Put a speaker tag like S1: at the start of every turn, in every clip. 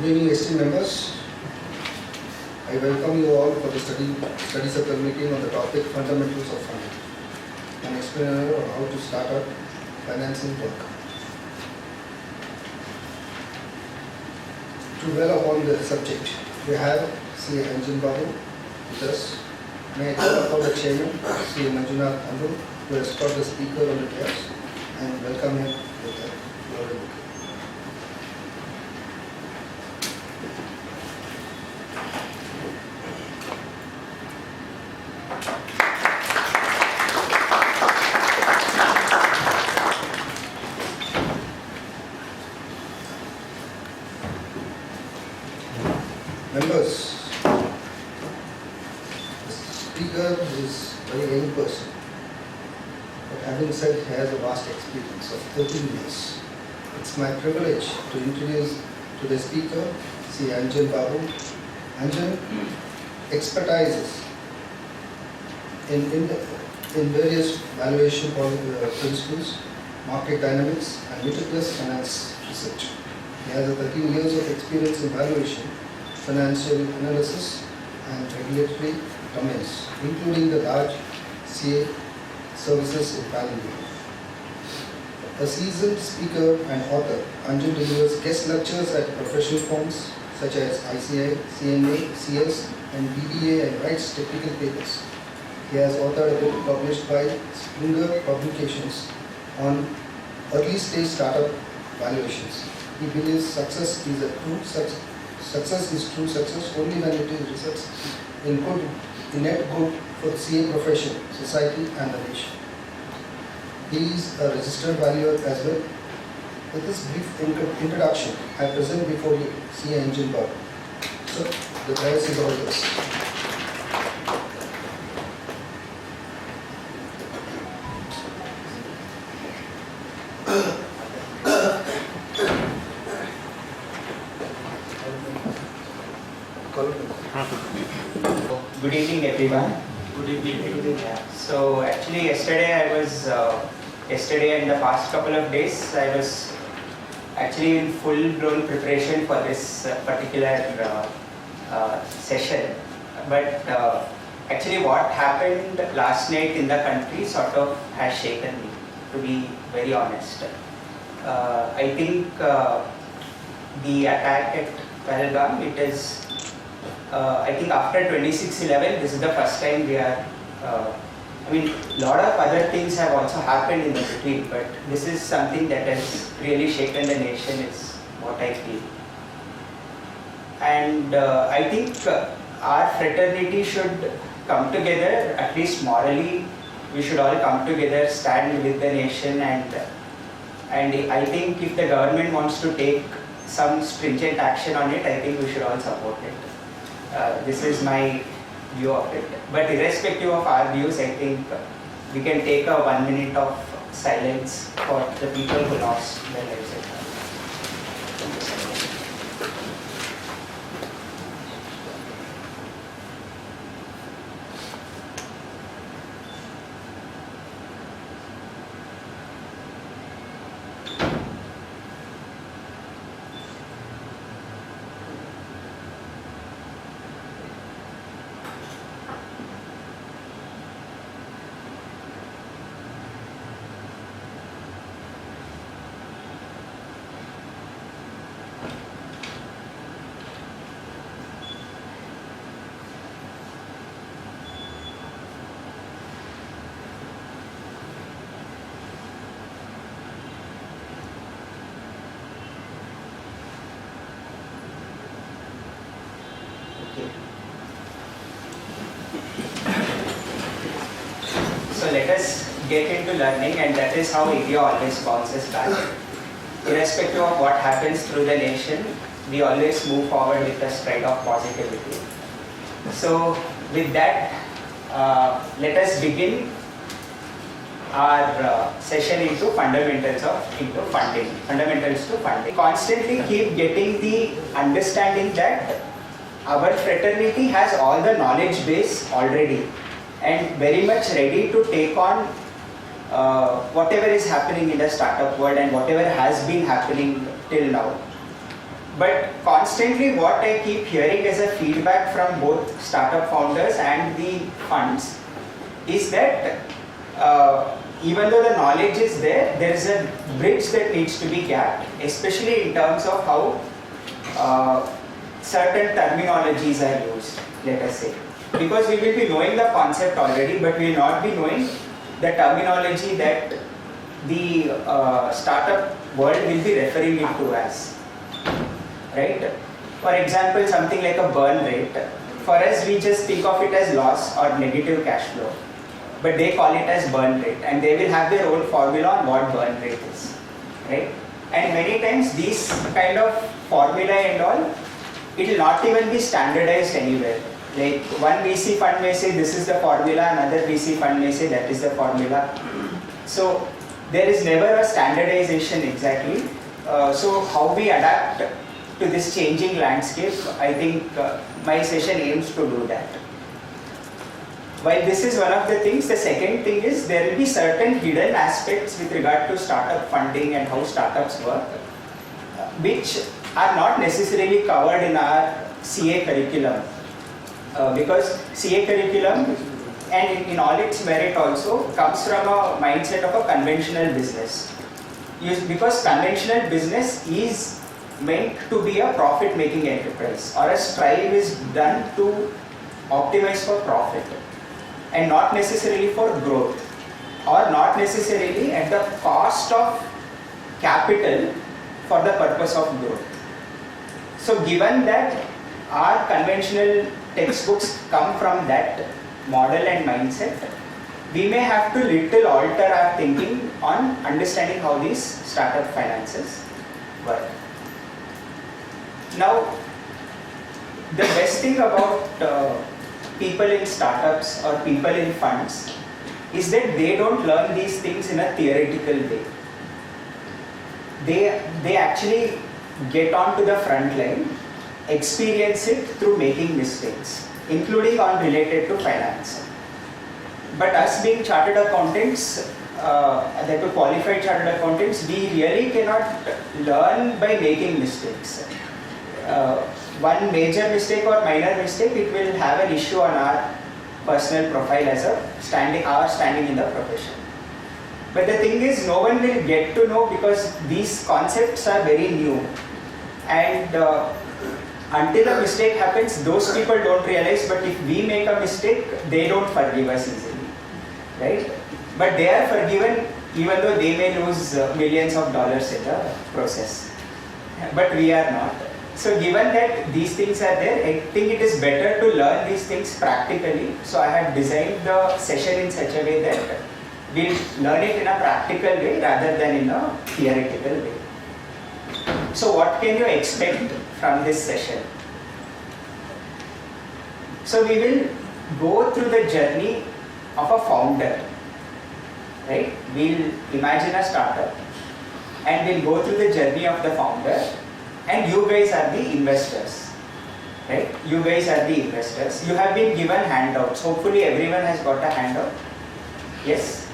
S1: evening, esteemed members. I welcome you all for the study circle meeting on the topic Fundamentals of Funding, an explainer on how to start up financing work. To dwell upon the subject, we have C. Anjan Babu with us. May I call upon the chairman, C. Anjan, to escort the speaker on the dais and welcome him with the glory book. Members, the speaker is a very young person, but having said he has a vast experience of 13 years. It's my privilege to introduce to the speaker, C. Anjan Babu. Anjan expertises in various valuation principles, market dynamics, and meticulous finance research. He has 13 years of experience in valuation, financial analysis, and regulatory domains, including the large CA services in Bangalore. A seasoned speaker and author, Anjan delivers guest lectures at professional firms such as ICI, CMA, CS, and BBA, and writes technical papers. He has authored a book published by Springer Publications on early stage startup valuations. He believes success is true success only when it is results in net good for the CA profession, society, and the nation. He is a registered valuer as well. With this brief introduction, I present before you C. Anjan Babu. So, the prize is all yours.
S2: Good evening, everyone. Good evening. Yeah. So actually, yesterday and the past couple of days, I was actually in full-blown preparation for this particular session. But actually, what happened last night in the country sort of has shaken me, to be very honest. I think the attack at Pahalgam, it is. I think after 26/11, this is the first time we are. A lot of other things have also happened in the between, but this is something that has really shaken the nation, is what I feel. And I think our fraternity should come together, at least morally. We should all come together, stand with the nation, and I think if the government wants to take some stringent action on it, I think we should all support it. This is my view of it. But irrespective of our views, I think we can take a 1 minute of silence for the people who lost their lives at home. Thank you so much. So let us get into learning, and that is how India always bounces back. Irrespective of what happens through the nation, we always move forward with a stride of positivity. So with that, let us begin our session into fundamentals to funding. Constantly keep getting the understanding that our fraternity has all the knowledge base already and very much ready to take on whatever is happening in the startup world and whatever has been happening till now. But constantly what I keep hearing as a feedback from both startup founders and the funds is that even though the knowledge is there, there is a bridge that needs to be gapped, especially in terms of how certain terminologies are used, let us say. Because we will be knowing the concept already, but we will not be knowing the terminology that the startup world will be referring it to as. Right? For example, something like a burn rate. For us, we just think of it as loss or negative cash flow. But they call it as burn rate, and they will have their own formula on what burn rate is. Right? And many times these kind of formula and all, it will not even be standardized anywhere. Like one VC fund may say this is the formula, another VC fund may say that is the formula. So there is never a standardization exactly. So how we adapt to this changing landscape, I think my session aims to do that. While this is one of the things, the second thing is there will be certain hidden aspects with regard to startup funding and how startups work, which are not necessarily covered in our CA curriculum. Because CA curriculum, and in all its merit also, comes from a mindset of a conventional business. Because conventional business is meant to be a profit-making enterprise, or a strive is done to optimize for profit and not necessarily for growth, or not necessarily at the cost of capital for the purpose of growth. So given that our conventional textbooks come from that model and mindset, we may have to little alter our thinking on understanding how these startup finances work. Now, the best thing about people in startups or people in funds is that they don't learn these things in a theoretical way. They actually get onto the front line, experience it through making mistakes, including on related to finance. But us being chartered accountants, that to qualified chartered accountants, we really cannot learn by making mistakes. One major mistake or minor mistake, it will have an issue on our personal profile as a standing in the profession. But the thing is, no one will get to know because these concepts are very new, and until a mistake happens, those people don't realize. But if we make a mistake, they don't forgive us easily, right? But they are forgiven even though they may lose millions of dollars in the process. But we are not. So given that these things are there, I think it is better to learn these things practically. So I have designed the session in such a way that we learn it in a practical way rather than in a theoretical way. So what can you expect from this session? So we will go through the journey of a founder, right? We'll imagine a startup and we'll go through the journey of the founder, and you guys are the investors, right? You guys are the investors. You have been given handouts. Hopefully everyone has got a handout. Yes?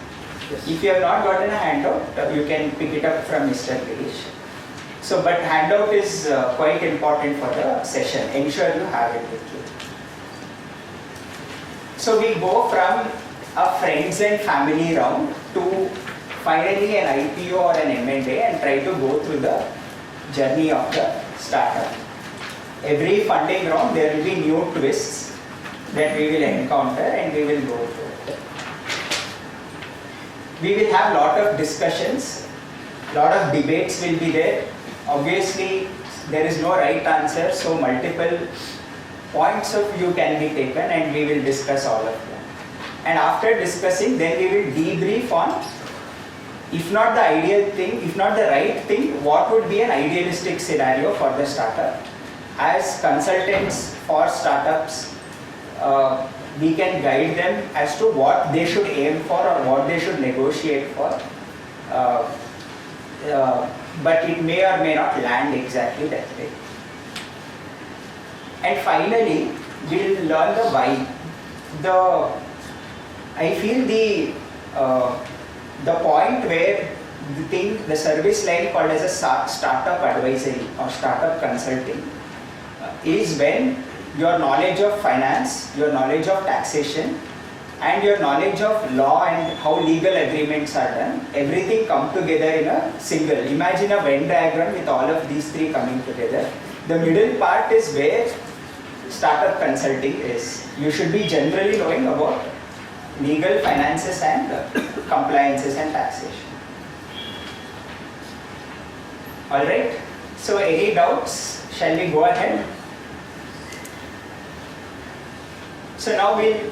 S2: Yes. If you have not gotten a handout, you can pick it up from Mr. Girish. So, but handout is quite important for the session. Ensure you have it with you. So we go from a friends and family round to finally an IPO or an M&A and try to go through the journey of the startup. Every funding round there will be new twists that we will encounter and we will go through it. We will have lot of discussions, lot of debates will be there. Obviously there is no right answer, so multiple points of view can be taken and we will discuss all of them. And after discussing, then we will debrief on, if not the ideal thing, if not the right thing, what would be an idealistic scenario for the startup. As consultants for startups, we can guide them as to what they should aim for or what they should negotiate for. But it may or may not land exactly that way. And finally, we'll learn the why. I feel the point where the service line called as a startup advisory or startup consulting is when your knowledge of finance, your knowledge of taxation, and your knowledge of law and how legal agreements are done, everything come together in a single. Imagine a Venn diagram with all of these three coming together. The middle part is where startup consulting is. You should be generally knowing about legal, finances and compliances and taxation. Alright, so any doubts? Shall we go ahead? So now we'll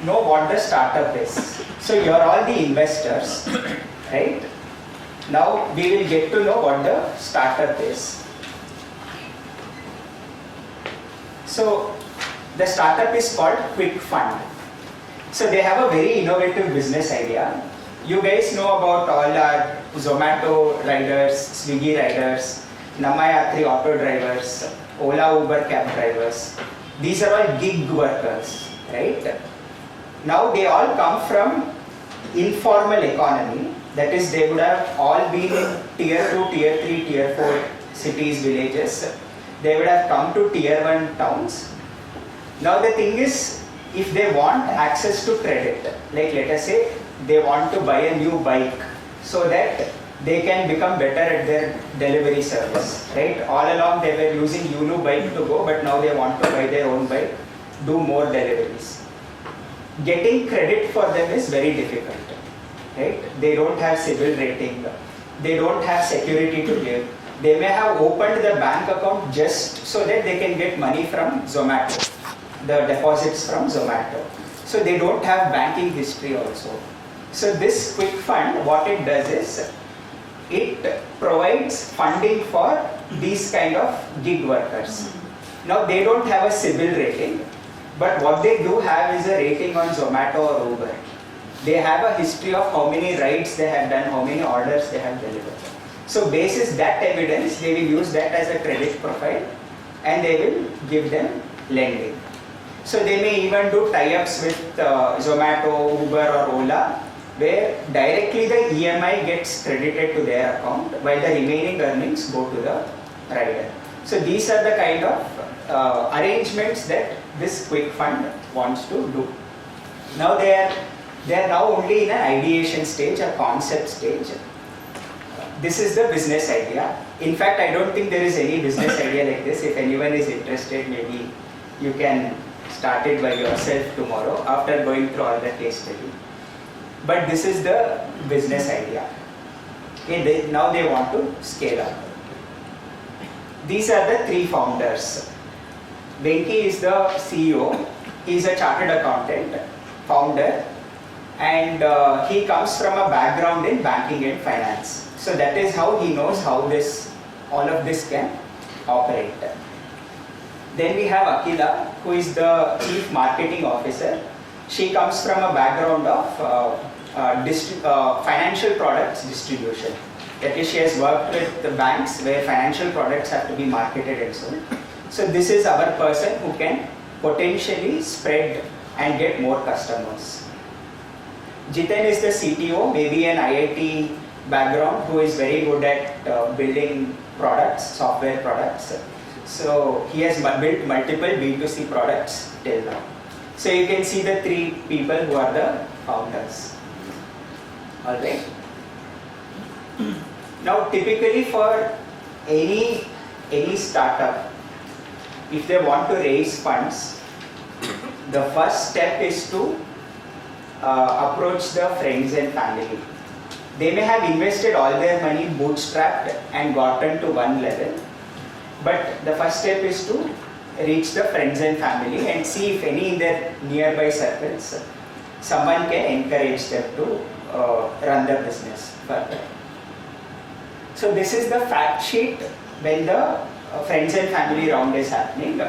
S2: know what the startup is. So you're all the investors, right? Now we will get to know what the startup is. So the startup is called Quick Fund. So they have a very innovative business idea. You guys know about all our Zomato riders, Swiggy riders, Namayatri auto drivers, Ola Uber cab drivers. These are all gig workers, right? Now they all come from informal economy. That is, they would have all been in tier 2, tier 3, tier 4 cities, villages. They would have come to tier 1 towns. Now the thing is, if they want access to credit, like let us say they want to buy a new bike so that they can become better at their delivery service, right? All along they were using Yulu bike to go, but now they want to buy their own bike, do more deliveries. Getting credit for them is very difficult, right? They don't have CIBIL rating, they don't have security to give. They may have opened the bank account just so that they can get money from Zomato, the deposits from Zomato. So they don't have banking history also. So this Quick Fund, what it does is, it provides funding for these kind of gig workers. Now they don't have a CIBIL rating, but what they do have is a rating on Zomato or Uber. They have a history of how many rides they have done, how many orders they have delivered. So basis that evidence, they will use that as a credit profile and they will give them lending. So they may even do tie-ups with Zomato, Uber or Ola, where directly the EMI gets credited to their account while the remaining earnings go to the rider. So these are the kind of arrangements that this Quick Fund wants to do. Now they are now only in an ideation stage, a concept stage. This is the business idea. In fact, I don't think there is any business idea like this. If anyone is interested, maybe you can start it by yourself tomorrow after going through all the case study. But this is the business idea. Okay, now they want to scale up. These are the three founders. Venki is the CEO. He is a chartered accountant, founder, and he comes from a background in banking and finance. So that is how he knows how all of this can operate. Then we have Akila, who is the Chief Marketing Officer. She comes from a background of financial products distribution. That is, she has worked with the banks where financial products have to be marketed and sold. So this is our person who can potentially spread and get more customers. Jiten is the CTO, maybe an IIT background, who is very good at building products, software products. So he has built multiple B2C products till now. So you can see the three people who are the founders. Alright. Now typically for any startup, if they want to raise funds, the first step is to approach the friends and family. They may have invested all their money bootstrapped and gotten to one level, but the first step is to reach the friends and family and see if any in their nearby circles, someone can encourage them to run the business further. So this is the fact sheet when the friends and family round is happening.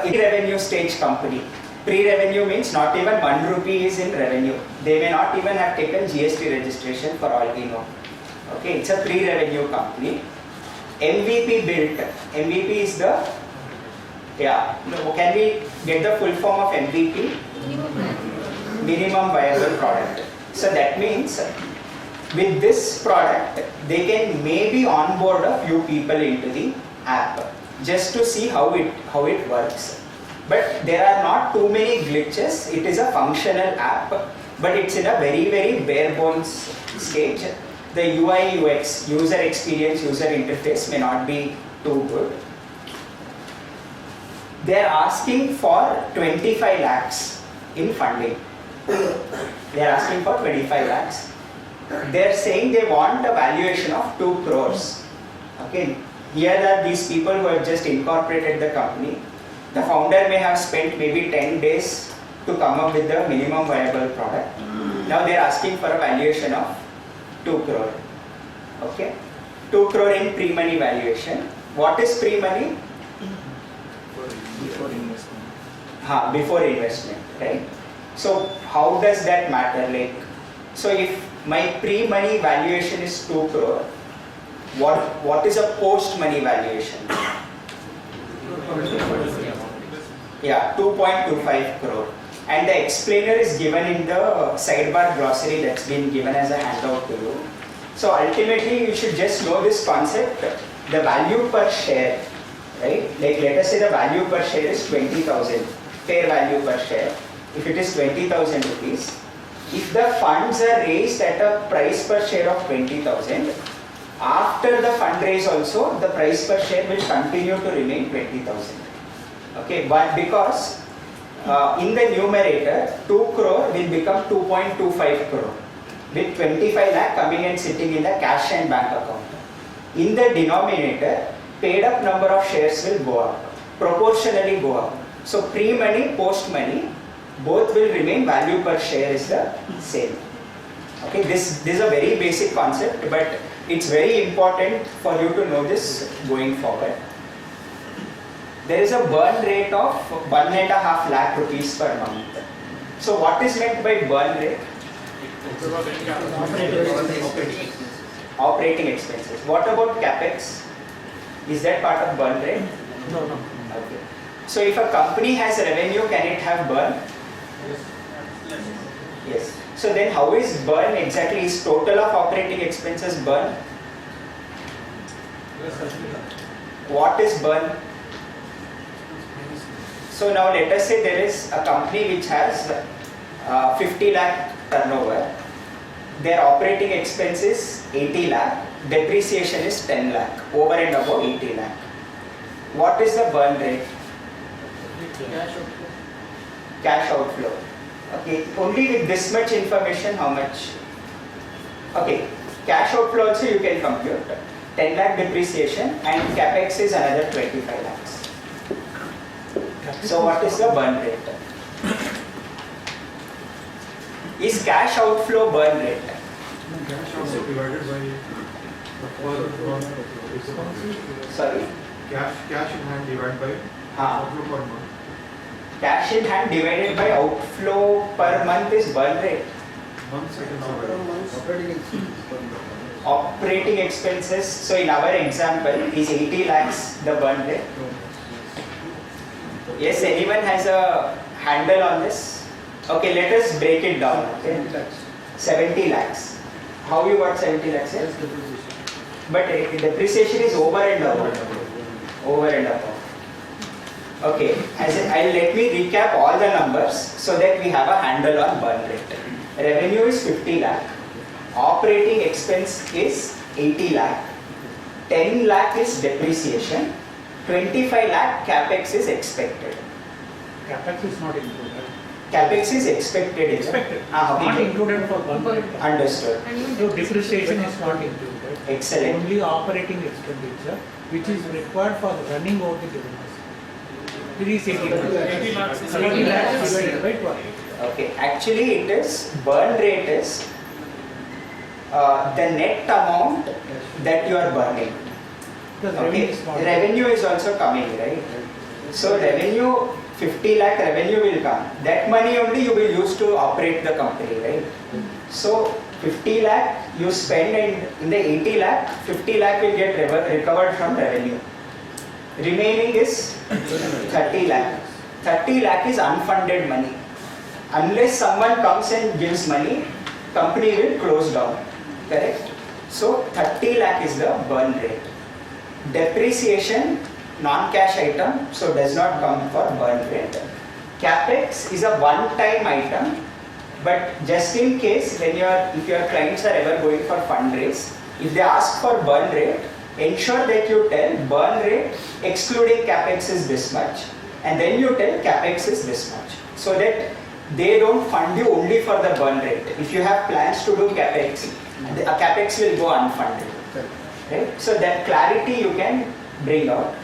S2: Pre-revenue stage company. Pre-revenue means not even 1 rupee is in revenue. They may not even have taken GST registration for all we know. Okay, it's a pre-revenue company. MVP built. MVP is the, can we get the full form of MVP? Minimum viable product. So that means with this product, they can maybe onboard a few people into the app just to see how it works. But there are not too many glitches. It is a functional app, but it's in a very bare bones stage. The UI UX, user experience, user interface may not be too good. They are asking for 25 lakhs in funding. They are asking for 25 lakhs. They are saying they want a valuation of 2 crores. Okay, here are these people who have just incorporated the company. The founder may have spent maybe 10 days to come up with the minimum viable product. Now they are asking for a valuation of 2 crore. Okay, 2 crore in pre-money valuation. What is pre-money?
S3: Before investment.
S2: Before investment, right? So how does that matter? Like, so if my pre-money valuation is 2 crore, what is a post-money valuation? Yeah, 2.25 crore. And the explainer is given in the sidebar glossary that's been given as a handout to you. So ultimately you should just know this concept, the value per share, right? Like let us say the value per share is 20,000, fair value per share. If it is 20,000 rupees, if the funds are raised at a price per share of 20,000, after the fundraise also the price per share will continue to remain 20,000. Okay, but because in the numerator 2 crore will become 2.25 crore with 25 lakh coming and sitting in the cash and bank account. In the denominator, paid up number of shares will go up, proportionally go up. So pre-money, post-money, both will remain, value per share is the same. Okay, this is a very basic concept, but it's very important for you to know this going forward. There is a burn rate of 1.5 lakh rupees per month. So what is meant by burn rate? Operating expenses. What about capex? Is that part of burn rate?
S3: No.
S2: Okay. So if a company has revenue, can it have burn? Yes. So then how is burn exactly? Is total of operating expenses burn? What is burn? So now let us say there is a company which has 50 lakh turnover. Their operating expense is 80 lakh. Depreciation is 10 lakh. Over and above 80 lakh. What is the burn rate? Cash outflow. Okay, only with this much information, how much? Okay, cash outflow also you can compute. 10 lakh depreciation and capex is another 25 lakhs. So what is the burn rate? Is cash outflow burn rate?
S4: Cash also divided by
S2: Sorry?
S4: cash in hand divided by outflow per month.
S2: Cash in hand divided by outflow per month is burn rate.
S4: 1 second
S2: Operating expenses, so in our example, is 80 lakhs the burn rate? Yes, anyone has a handle on this? Okay, let us break it down. Okay? 70 lakhs. How you got 70 lakhs? Yes? But depreciation is over and above. Over and above. Okay, let me recap all the numbers so that we have a handle on burn rate. Revenue is 50 lakh. Operating expense is 80 lakh. 10 lakh is depreciation. 25 lakh capex is expected.
S3: Capex is not included.
S2: Capex is expected.
S3: Expected.
S2: Okay.
S3: Not included for burn rate.
S2: Understood.
S3: So depreciation is not included.
S2: Excellent.
S3: Only operating expenditure, which is required for running over the business. It is 80 lakhs. 80 lakhs divided by 12.
S2: Okay, actually it is, burn rate is the net amount that you are burning.
S3: Because
S2: Okay, revenue is also coming, right? So revenue, 50 lakh revenue will come. That money only you will use to operate the company, right? So 50 lakh you spend, and in the 80 lakh, 50 lakh will get recovered from revenue. Remaining is 30 lakh. 30 lakh is unfunded money. Unless someone comes and gives money, company will close down. correct? So 30 lakh is the burn rate. Depreciation, non-cash item, so does not come for burn rate. Capex is a one-time item, but just in case when if your clients are ever going for fundraise, if they ask for burn rate, ensure that you tell burn rate excluding capex is this much, and then you tell capex is this much, so that they don't fund you only for the burn rate. If you have plans to do capex, the capex will go unfunded. Right? So that clarity you can bring out.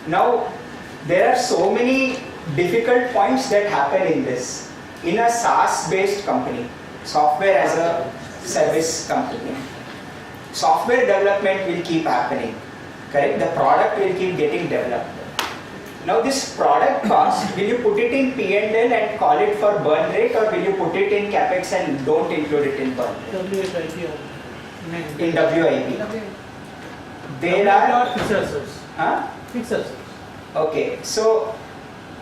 S2: Now, there are so many difficult points that happen in this. In a SaaS-based company, software as a service company, software development will keep happening, correct? The product will keep getting developed. Now this product cost, will you put it in P&L and call it for burn rate, or will you put it in capex and don't include it in burn rate? In WIP. There are
S3: fixed assets.
S2: Huh?
S3: Fixed assets.
S2: Okay, so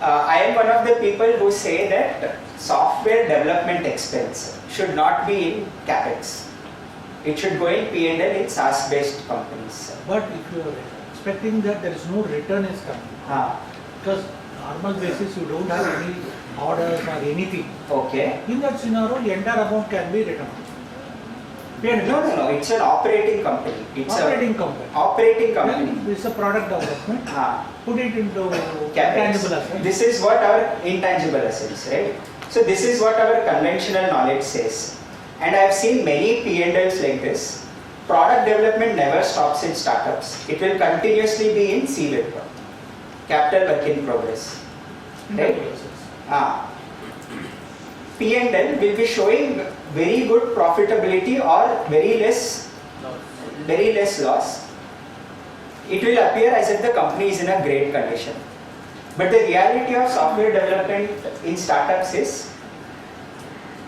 S2: I am one of the people who say that software development expense should not be in capex. It should go in P&L in SaaS-based companies.
S3: But if you are expecting that there is no return is coming, because normal basis you don't have any orders or anything.
S2: Okay.
S3: In that scenario, the entire amount can be returned.
S2: No, it's an operating company. It's
S3: operating company.
S2: Operating company.
S3: Then it's a product development. Put it into intangible assets.
S2: This is what our intangible assets, right? So this is what our conventional knowledge says. And I have seen many P&Ls like this. Product development never stops in startups. It will continuously be in CWIP, capital work in progress. Right? P&L will be showing very good profitability or very less loss. It will appear as if the company is in a great condition. But the reality of software development in startups is,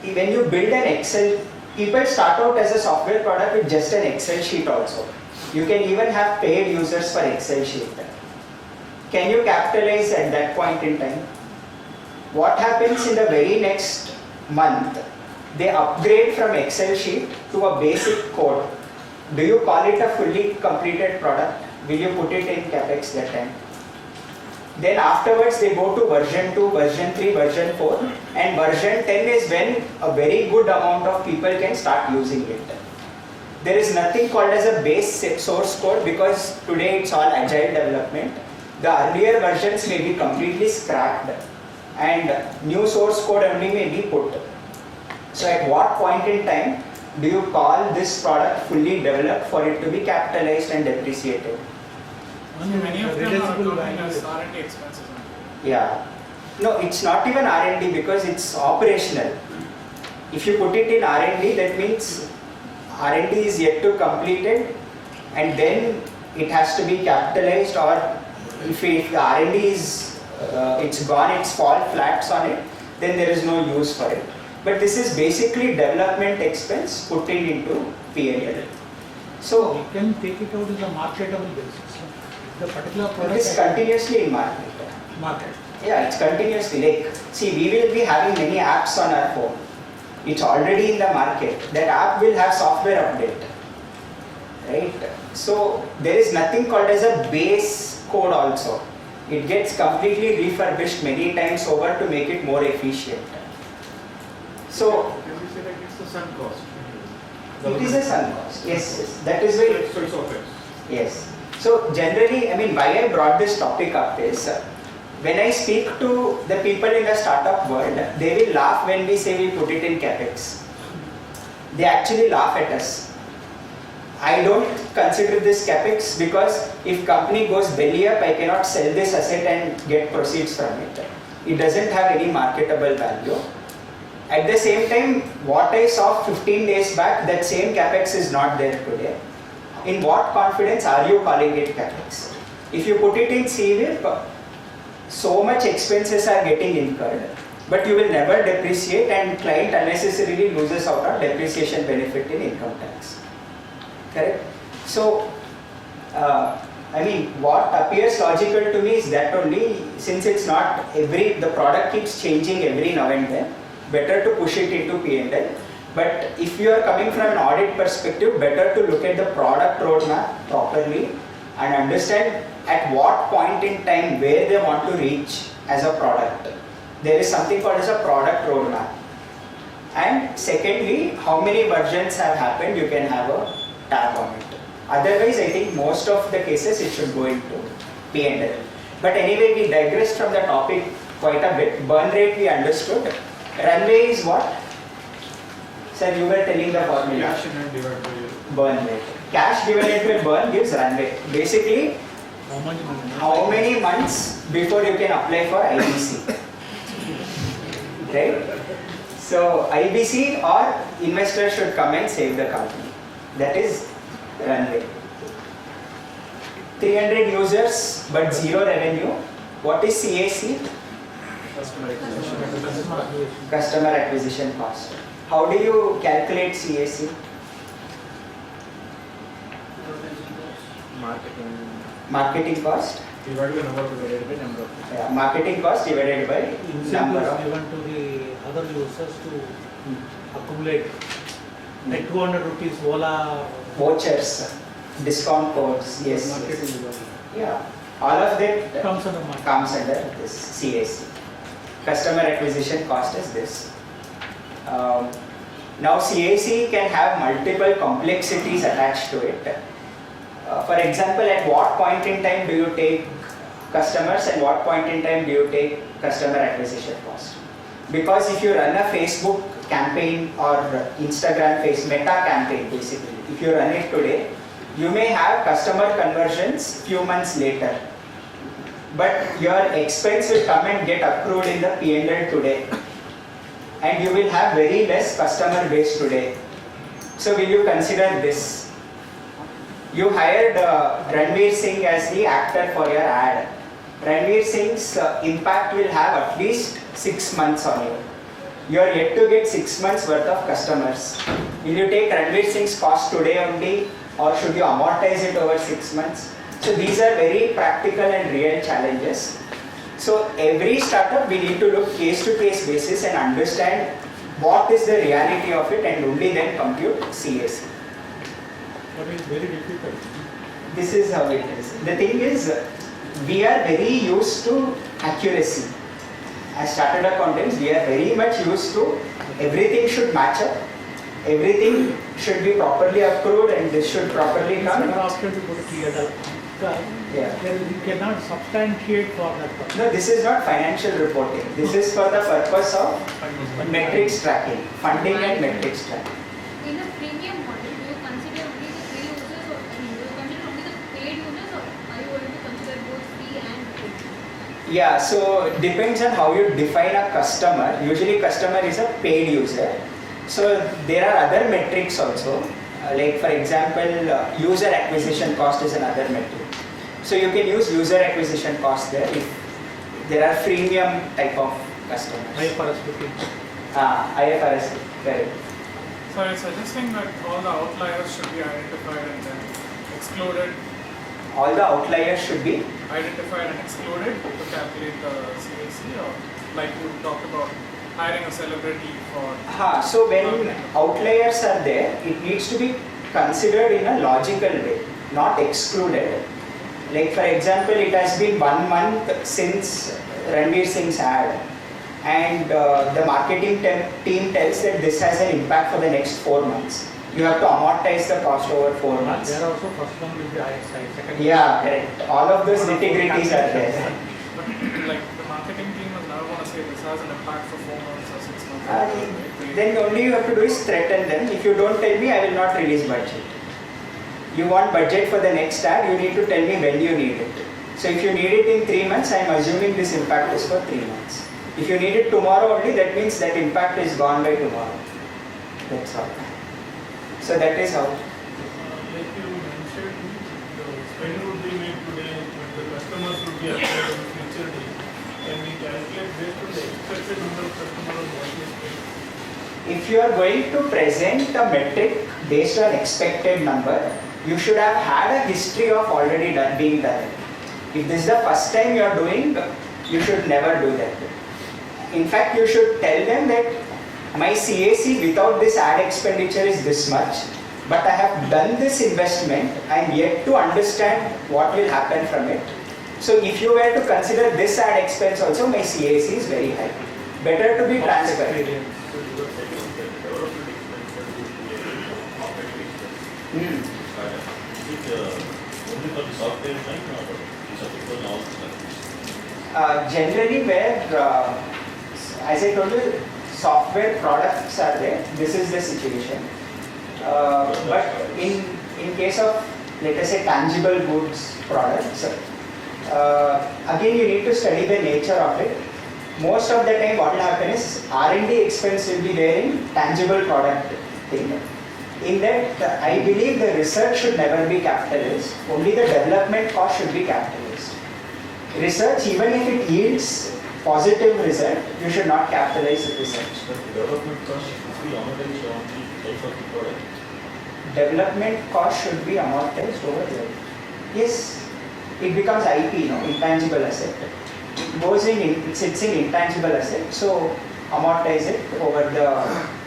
S2: when you build an Excel, people start out as a software product with just an Excel sheet also. You can even have paid users for Excel sheet. Can you capitalize at that point in time? What happens in the very next month? They upgrade from Excel sheet to a basic code. Do you call it a fully completed product? Will you put it in capex that time? Then afterwards they go to version 2, version 3, version 4, and version 10 is when a very good amount of people can start using it. There is nothing called as a base source code, because today it's all agile development. The earlier versions may be completely scrapped and new source code only may be put. So at what point in time do you call this product fully developed for it to be capitalized and depreciated?
S5: Many of them are coming as R&D expenses.
S2: Yeah. No, it's not even R&D because it's operational. If you put it in R&D, that means R&D is yet to complete it, and then it has to be capitalized, or if the R&D is it's gone, it's fall flats on it, then there is no use for it. But this is basically development expense put into P&L. So
S3: you can take it out as a marketable basis. The particular product
S2: it is continuously in market. Yeah, it's continuously. Like, see, we will be having many apps on our phone. It's already in the market. That app will have software update, right? So there is nothing called as a base code also. It gets completely refurbished many times over to make it more efficient. So
S4: can we say that it's a sunk cost?
S2: it is a sunk cost. Yes. That is why.
S4: So it's OpEx.
S2: Yes. So generally, why I brought this topic up is, when I speak to the people in the startup world, they will laugh when we say we put it in capex. They actually laugh at us. I don't consider this capex because if company goes belly up, I cannot sell this asset and get proceeds from it. It doesn't have any marketable value. At the same time, what I saw 15 days back, that same capex is not there today. In what confidence are you calling it capex? If you put it in CWIP, so much expenses are getting incurred, but you will never depreciate, and client unnecessarily loses out on depreciation benefit in income tax. Correct? So, what appears logical to me is that only, since it's not the product keeps changing every now and then, better to push it into P&L. But if you are coming from an audit perspective, better to look at the product roadmap properly and understand at what point in time where they want to reach as a product. There is something called as a product roadmap. And secondly, how many versions have happened, you can have a tab on it. Otherwise, I think most of the cases it should go into P&L. But anyway, we digressed from the topic quite a bit. Burn rate we understood. Runway is what? Sir, you were telling the formula.
S4: Cash in hand divided by
S2: Burn rate. Cash divided by burn gives runway. Basically, how many months before you can apply for IBC? Right? So IBC or investor should come and save the company. That is runway. 300 users but zero revenue. What is CAC? Customer acquisition cost. How do you calculate CAC? Marketing cost?
S4: divided by number of
S2: Yeah, marketing cost divided by number
S3: Incentives
S2: of.
S3: given to the other users to accumulate. Like 200 rupees Ola.
S2: Vouchers, discount codes, yes. Yeah, all of that
S3: Comes under market.
S2: comes under this CAC. Customer acquisition cost is this. Now CAC can have multiple complexities attached to it. For example, at what point in time do you take customers and what point in time do you take customer acquisition cost? Because if you run a Facebook campaign or Instagram meta campaign basically, if you run it today, you may have customer conversions few months later. But your expense will come and get accrued in the P&L today. And you will have very less customer base today. So will you consider this? You hired Ranveer Singh as the actor for your ad. Ranveer Singh's impact will have at least 6 months on you. You are yet to get 6 months worth of customers. Will you take Ranveer Singh's cost today only or should you amortize it over 6 months? So these are very practical and real challenges. So every startup we need to look case to case basis and understand what is the reality of it and only then compute CAC.
S3: But it's very difficult.
S2: This is how it is. The thing is, we are very used to accuracy. As chartered accountants, we are very much used to everything should match up, everything should be properly accrued and this should properly
S3: It's
S2: come.
S3: another option to go to P&L.
S2: Yeah.
S3: You cannot substantiate for that purpose.
S2: No, this is not financial reporting. This is for the purpose of metrics tracking, funding and metrics tracking.
S6: In a premium model, do you consider only the free users or do you consider only the paid users or are you going to consider both free and paid?
S2: Yeah, so depends on how you define a customer. Usually customer is a paid user. So there are other metrics also. Like for example, user acquisition cost is another metric. So you can use user acquisition cost there if there are freemium type of customers.
S3: IFRS 15.
S2: IFRS, correct.
S5: So you're suggesting that all the outliers should be identified and then excluded,
S2: All the outliers should be.
S5: identified and excluded to calculate the CAC, or like you talked about hiring a celebrity for.
S2: So when outliers are there, it needs to be considered in a logical way, not excluded. Like for example, it has been 1 month since Ranveer Singh's ad, and the marketing team tells that this has an impact for the next 4 months. You have to amortize the cost over 4 months.
S3: There also first one will be IXI, second.
S2: Yeah, correct. All of those nitty-gritties are there.
S5: But like the marketing team is now going to say this has an impact for 4 months or 6 months.
S2: Then only you have to do is threaten them. If you don't tell me, I will not release budget. You want budget for the next ad, you need to tell me when you need it. So if you need it in 3 months, I am assuming this impact is for 3 months. If you need it tomorrow only, that means that impact is gone by tomorrow. That's all. So that is how.
S7: Like you mentioned, the spend would be made today, but the customers would be acquired in future days. Can we calculate based on the expected number of customers on what is spent?
S2: If you are going to present a metric based on expected number, you should have had a history of already being done. If this is the first time you are doing, you should never do that. In fact, you should tell them that my CAC without this ad expenditure is this much, but I have done this investment, I am yet to understand what will happen from it. So if you were to consider this ad expense also, my CAC is very high. Better to be transparent.
S8: Only for the software line or is it for all the
S2: Generally where, as I told you, software products are there, this is the situation. But in case of, let us say, tangible goods products, again you need to study the nature of it. Most of the time what will happen is R&D expense will be there in tangible product thing. In that, I believe the research should never be capitalized, only the development cost should be capitalized. Research, even if it yields positive result, you should not capitalize the research.
S8: But the development cost should be amortized on the life of the product.
S2: Development cost should be amortized over the life. Yes, it becomes IP, intangible asset. It goes in, it sits in intangible asset, so amortize it over the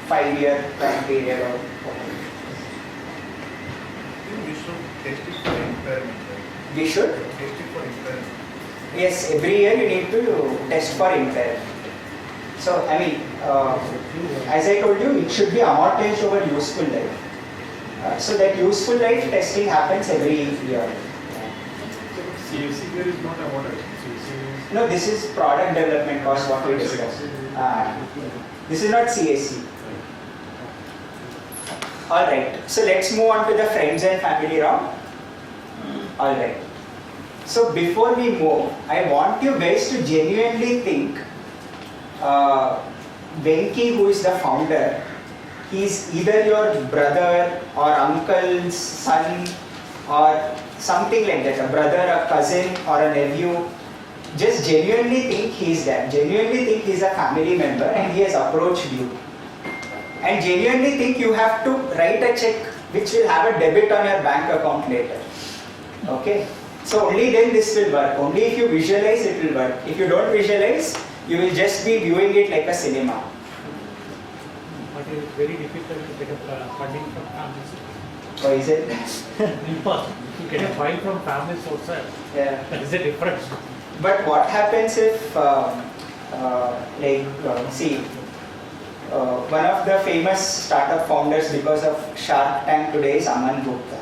S2: 5-year time period or whatever.
S9: We should test it for impairment. Right?
S2: We should?
S9: Test it for impairment.
S2: Yes, every year you need to test for impairment. So, I mean, as I told you, it should be amortized over useful life. So that useful life testing happens every year.
S4: CAC there is not amortized.
S2: No, this is product development cost what we discussed. This is not CAC. Alright, so let's move on to the friends and family round. Alright. So before we move, I want you guys to genuinely think Venki, who is the founder, he is either your brother or uncle's son or something like that, a brother, a cousin or a nephew. Just genuinely think he is that. Genuinely think he is a family member and he has approached you. And genuinely think you have to write a check which will have a debit on your bank account later. Okay? So only then this will work. Only if you visualize it will work. If you don't visualize, you will just be viewing it like a cinema.
S3: But it is very difficult to get a funding from families.
S2: Or is it?
S3: Impossible. If you get a file from family sources,
S2: Yeah.
S3: that is a difference.
S2: But what happens if, one of the famous startup founders because of Shark Tank today is Aman Gupta.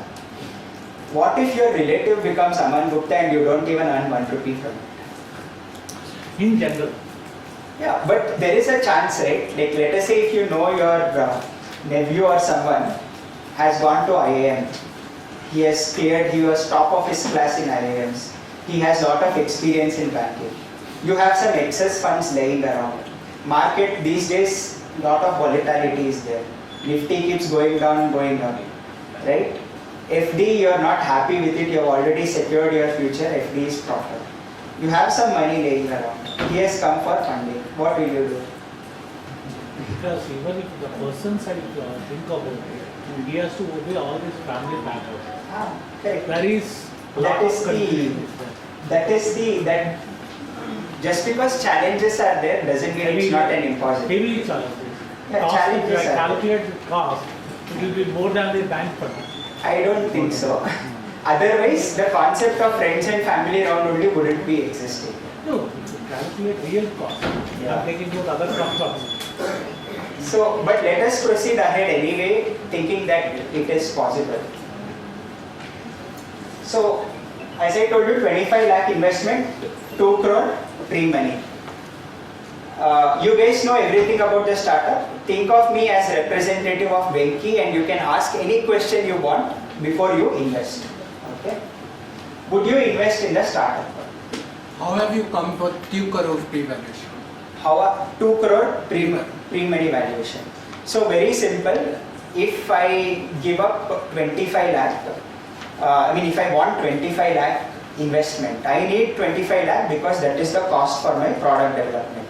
S2: What if your relative becomes Aman Gupta and you don't even earn 1 rupee from it?
S3: In general.
S2: Yeah, but there is a chance, right? Like let us say if you know your nephew or someone has gone to IIM, he has cleared, he was top of his class in IIMs, he has lot of experience in banking. You have some excess funds laying around. Market these days, lot of volatility is there. Nifty keeps going down, right? FD, you are not happy with it, you have already secured your future, FD is proper. You have some money laying around. He has come for funding. What will you do?
S3: Because even if the person side think about it, he has to obey all these family matters.
S2: Correct. That is the just because challenges are there doesn't mean it's not an impossible.
S3: Heavy challenges.
S2: Yeah,
S3: Cost,
S2: challenges
S3: if you
S2: are
S3: calculate the cost, it will be more than the bank fund.
S2: I don't think so. Otherwise, the concept of friends and family round only wouldn't be existing.
S3: No, if you calculate real cost,
S2: Yeah.
S3: taking into other costs.
S2: So, but let us proceed ahead anyway, thinking that it is possible. So, as I told you, 25 lakh investment, 2 crore pre-money. You guys know everything about the startup. Think of me as representative of Venki and you can ask any question you want before you invest. Okay? Would you invest in the startup?
S10: How have you come for 2 crore pre-valuation?
S2: How 2 crore pre-money valuation. So very simple. If I give up 25 lakh, if I want 25 lakh investment, I need 25 lakh because that is the cost for my product development.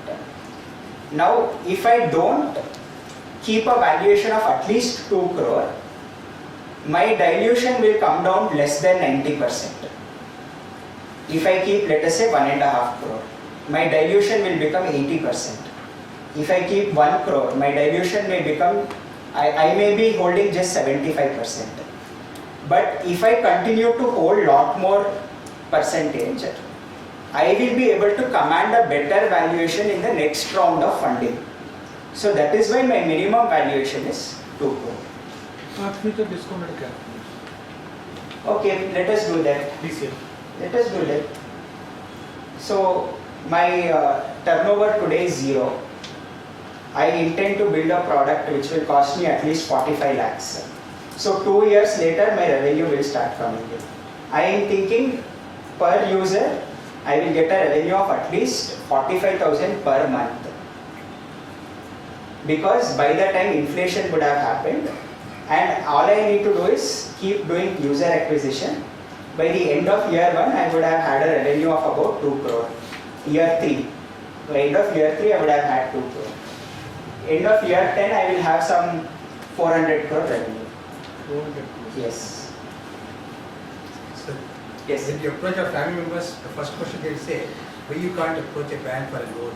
S2: Now, if I don't keep a valuation of at least 2 crore, my dilution will come down less than 90%. If I keep, let us say, 1.5 crore, my dilution will become 80%. if I keep 1 crore, my dilution may become, I may be holding just 75%. But if I continue to hold lot more percentage, I will be able to command a better valuation in the next round of funding. So that is why my minimum valuation is 2 crore.
S3: Perhaps with a discounted capital.
S2: Okay, let us do that.
S3: This year.
S2: Let us do that. So my turnover today is 0. I intend to build a product which will cost me at least 45 lakhs. So 2 years later my revenue will start coming in. I am thinking per user I will get a revenue of at least 45,000 per month. Because by the time inflation would have happened, and all I need to do is keep doing user acquisition. By the end of year 1, I would have had a revenue of about 2 crore. Year 3. By end of year 3, I would have had 2 crore. End of year 10, I will have some 400 crore revenue.
S3: 400 crores.
S2: Yes.
S11: So,
S2: Yes.
S11: when you approach your family members, the first question they will say, why you can't approach a bank for a loan?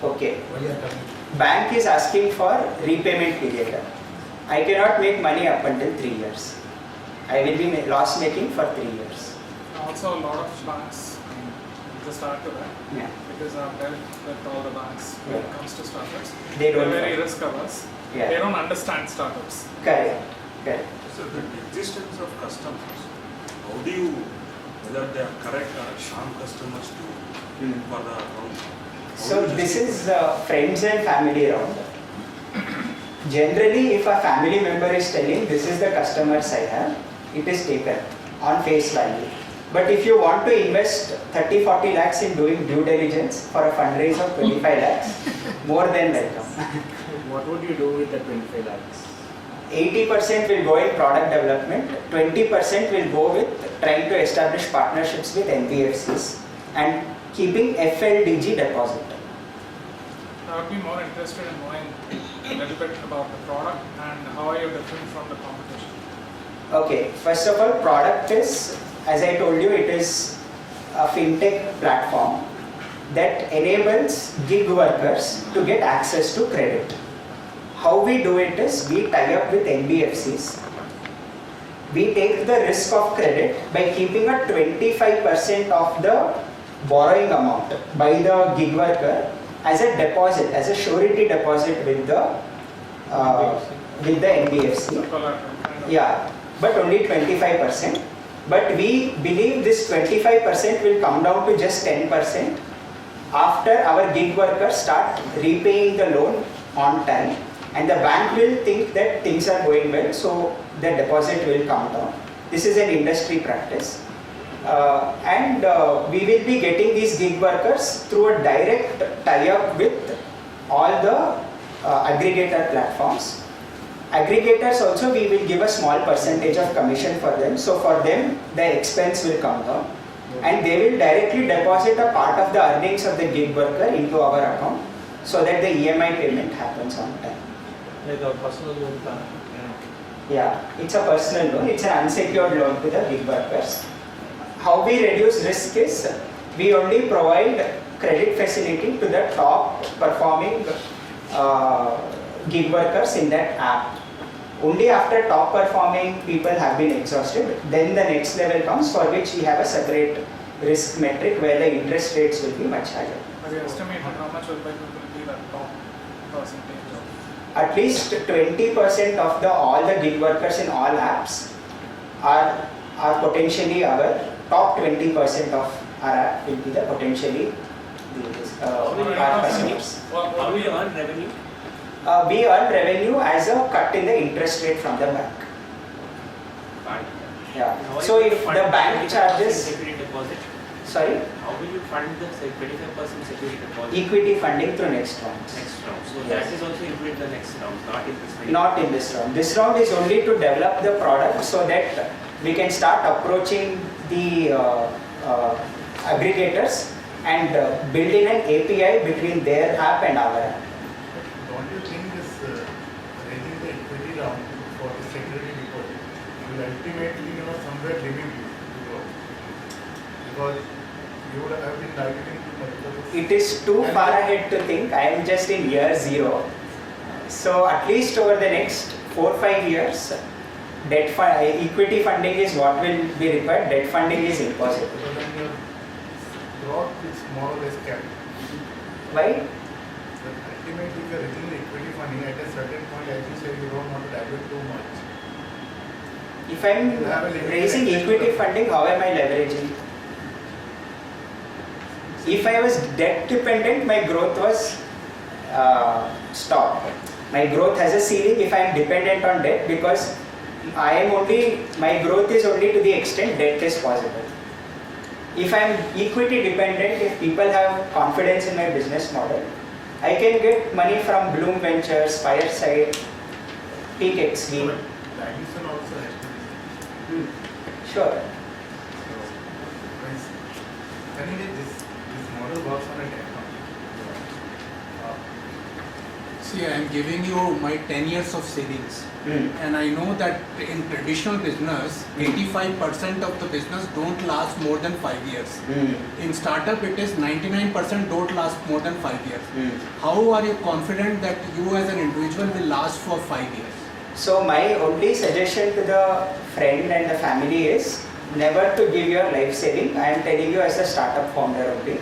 S2: Okay.
S11: Why you are coming?
S2: Bank is asking for repayment period. I cannot make money up until 3 years. I will be loss making for 3 years.
S5: Also, a lot of banks, just add to that,
S2: Yeah.
S5: because I've dealt with all the banks when it
S2: Yeah.
S5: comes to startups.
S2: They don't
S5: They're very
S2: know.
S5: risk averse.
S2: Yeah.
S5: They don't understand startups.
S2: Correct. Correct.
S8: So the existence of customers, how do you, whether they are correct or sham customers to for the account? How
S2: So
S8: do you
S2: this
S8: justify?
S2: is friends and family round. Generally, if a family member is telling this is the customers I have, it is taken on face value. But if you want to invest 30-40 lakhs in doing due diligence for a fundraise of 25 lakhs, more than welcome.
S12: What would you do with the 25 lakhs?
S2: 80% will go in product development, 20% will go with trying to establish partnerships with NBFCs and keeping FLDG deposit.
S5: I would be more interested in knowing a little bit about the product and how are you different from the competition.
S2: Okay, first of all, product is, as I told you, it is a fintech platform that enables gig workers to get access to credit. How we do it is, we tie up with NBFCs. We take the risk of credit by keeping a 25% of the borrowing amount by the gig worker as a deposit, as a surety deposit with the NBFC. Yeah, but only 25%. But we believe this 25% will come down to just 10% after our gig workers start repaying the loan on time, and the bank will think that things are going well, so the deposit will come down. This is an industry practice. We will be getting these gig workers through a direct tie-up with all the aggregator platforms. Aggregators also, we will give a small percentage of commission for them. So for them, the expense will come down, and they will directly deposit a part of the earnings of the gig worker into our account, so that the EMI payment happens on time.
S12: Like a personal loan plan.
S2: Yeah, it's a personal loan. It's an unsecured loan to the gig workers. How we reduce risk is, we only provide credit facility to the top performing gig workers in that app. Only after top performing people have been exhausted, then the next level comes, for which we have a separate risk metric where the interest rates will be much higher.
S5: Have you estimated how much will be the top percentage of?
S2: At least 20% of all the gig workers in all apps are potentially our top 20% of our app will be the potentially our customers.
S12: How do you earn revenue?
S2: We earn revenue as a cut in the interest rate from the bank.
S12: Fine.
S2: Yeah.
S12: How
S2: So
S12: will you
S2: if
S12: fund
S2: the bank
S12: 25%
S2: charges,
S12: security deposit,
S2: sorry,
S12: how will you fund the 25% security deposit?
S2: equity funding through next rounds.
S12: Next round. So
S2: Yes.
S12: that is also included in the next round, not in this round.
S2: Not in this round. This round is only to develop the product so that we can start approaching the aggregators and build in an API between their app and our app.
S9: Don't you think this raising the equity round for the security deposit will ultimately, somewhere limit you to grow? Because you would have been targeting to
S2: It is too far ahead to think. I am just in year 0. So at least over the next 4-5 years, equity funding is what will be required. Debt funding is impossible.
S9: So then your growth is more or less capped.
S2: Why?
S9: But ultimately, if you are raising the equity funding at a certain point, as you said, you don't want to dilute too much.
S2: If I am raising equity funding, how am I leveraging? If I was debt dependent, my growth was stopped. My growth has a ceiling if I am dependent on debt, because my growth is only to the extent debt is possible. If I am equity dependent, if people have confidence in my business model, I can get money from Bloom Ventures, Fireside, Peak XV.
S9: Dilution also has to be.
S2: Sure.
S9: So, anyway, this model works on a debt
S10: See, I am giving you my 10 years of savings. And I know that in traditional business, 85% of the business don't last more than 5 years. In startup, it is 99% don't last more than 5 years. How are you confident that you as an individual will last for 5 years?
S2: So my only suggestion to the friend and the family is never to give your life saving. I am telling you as a startup founder only.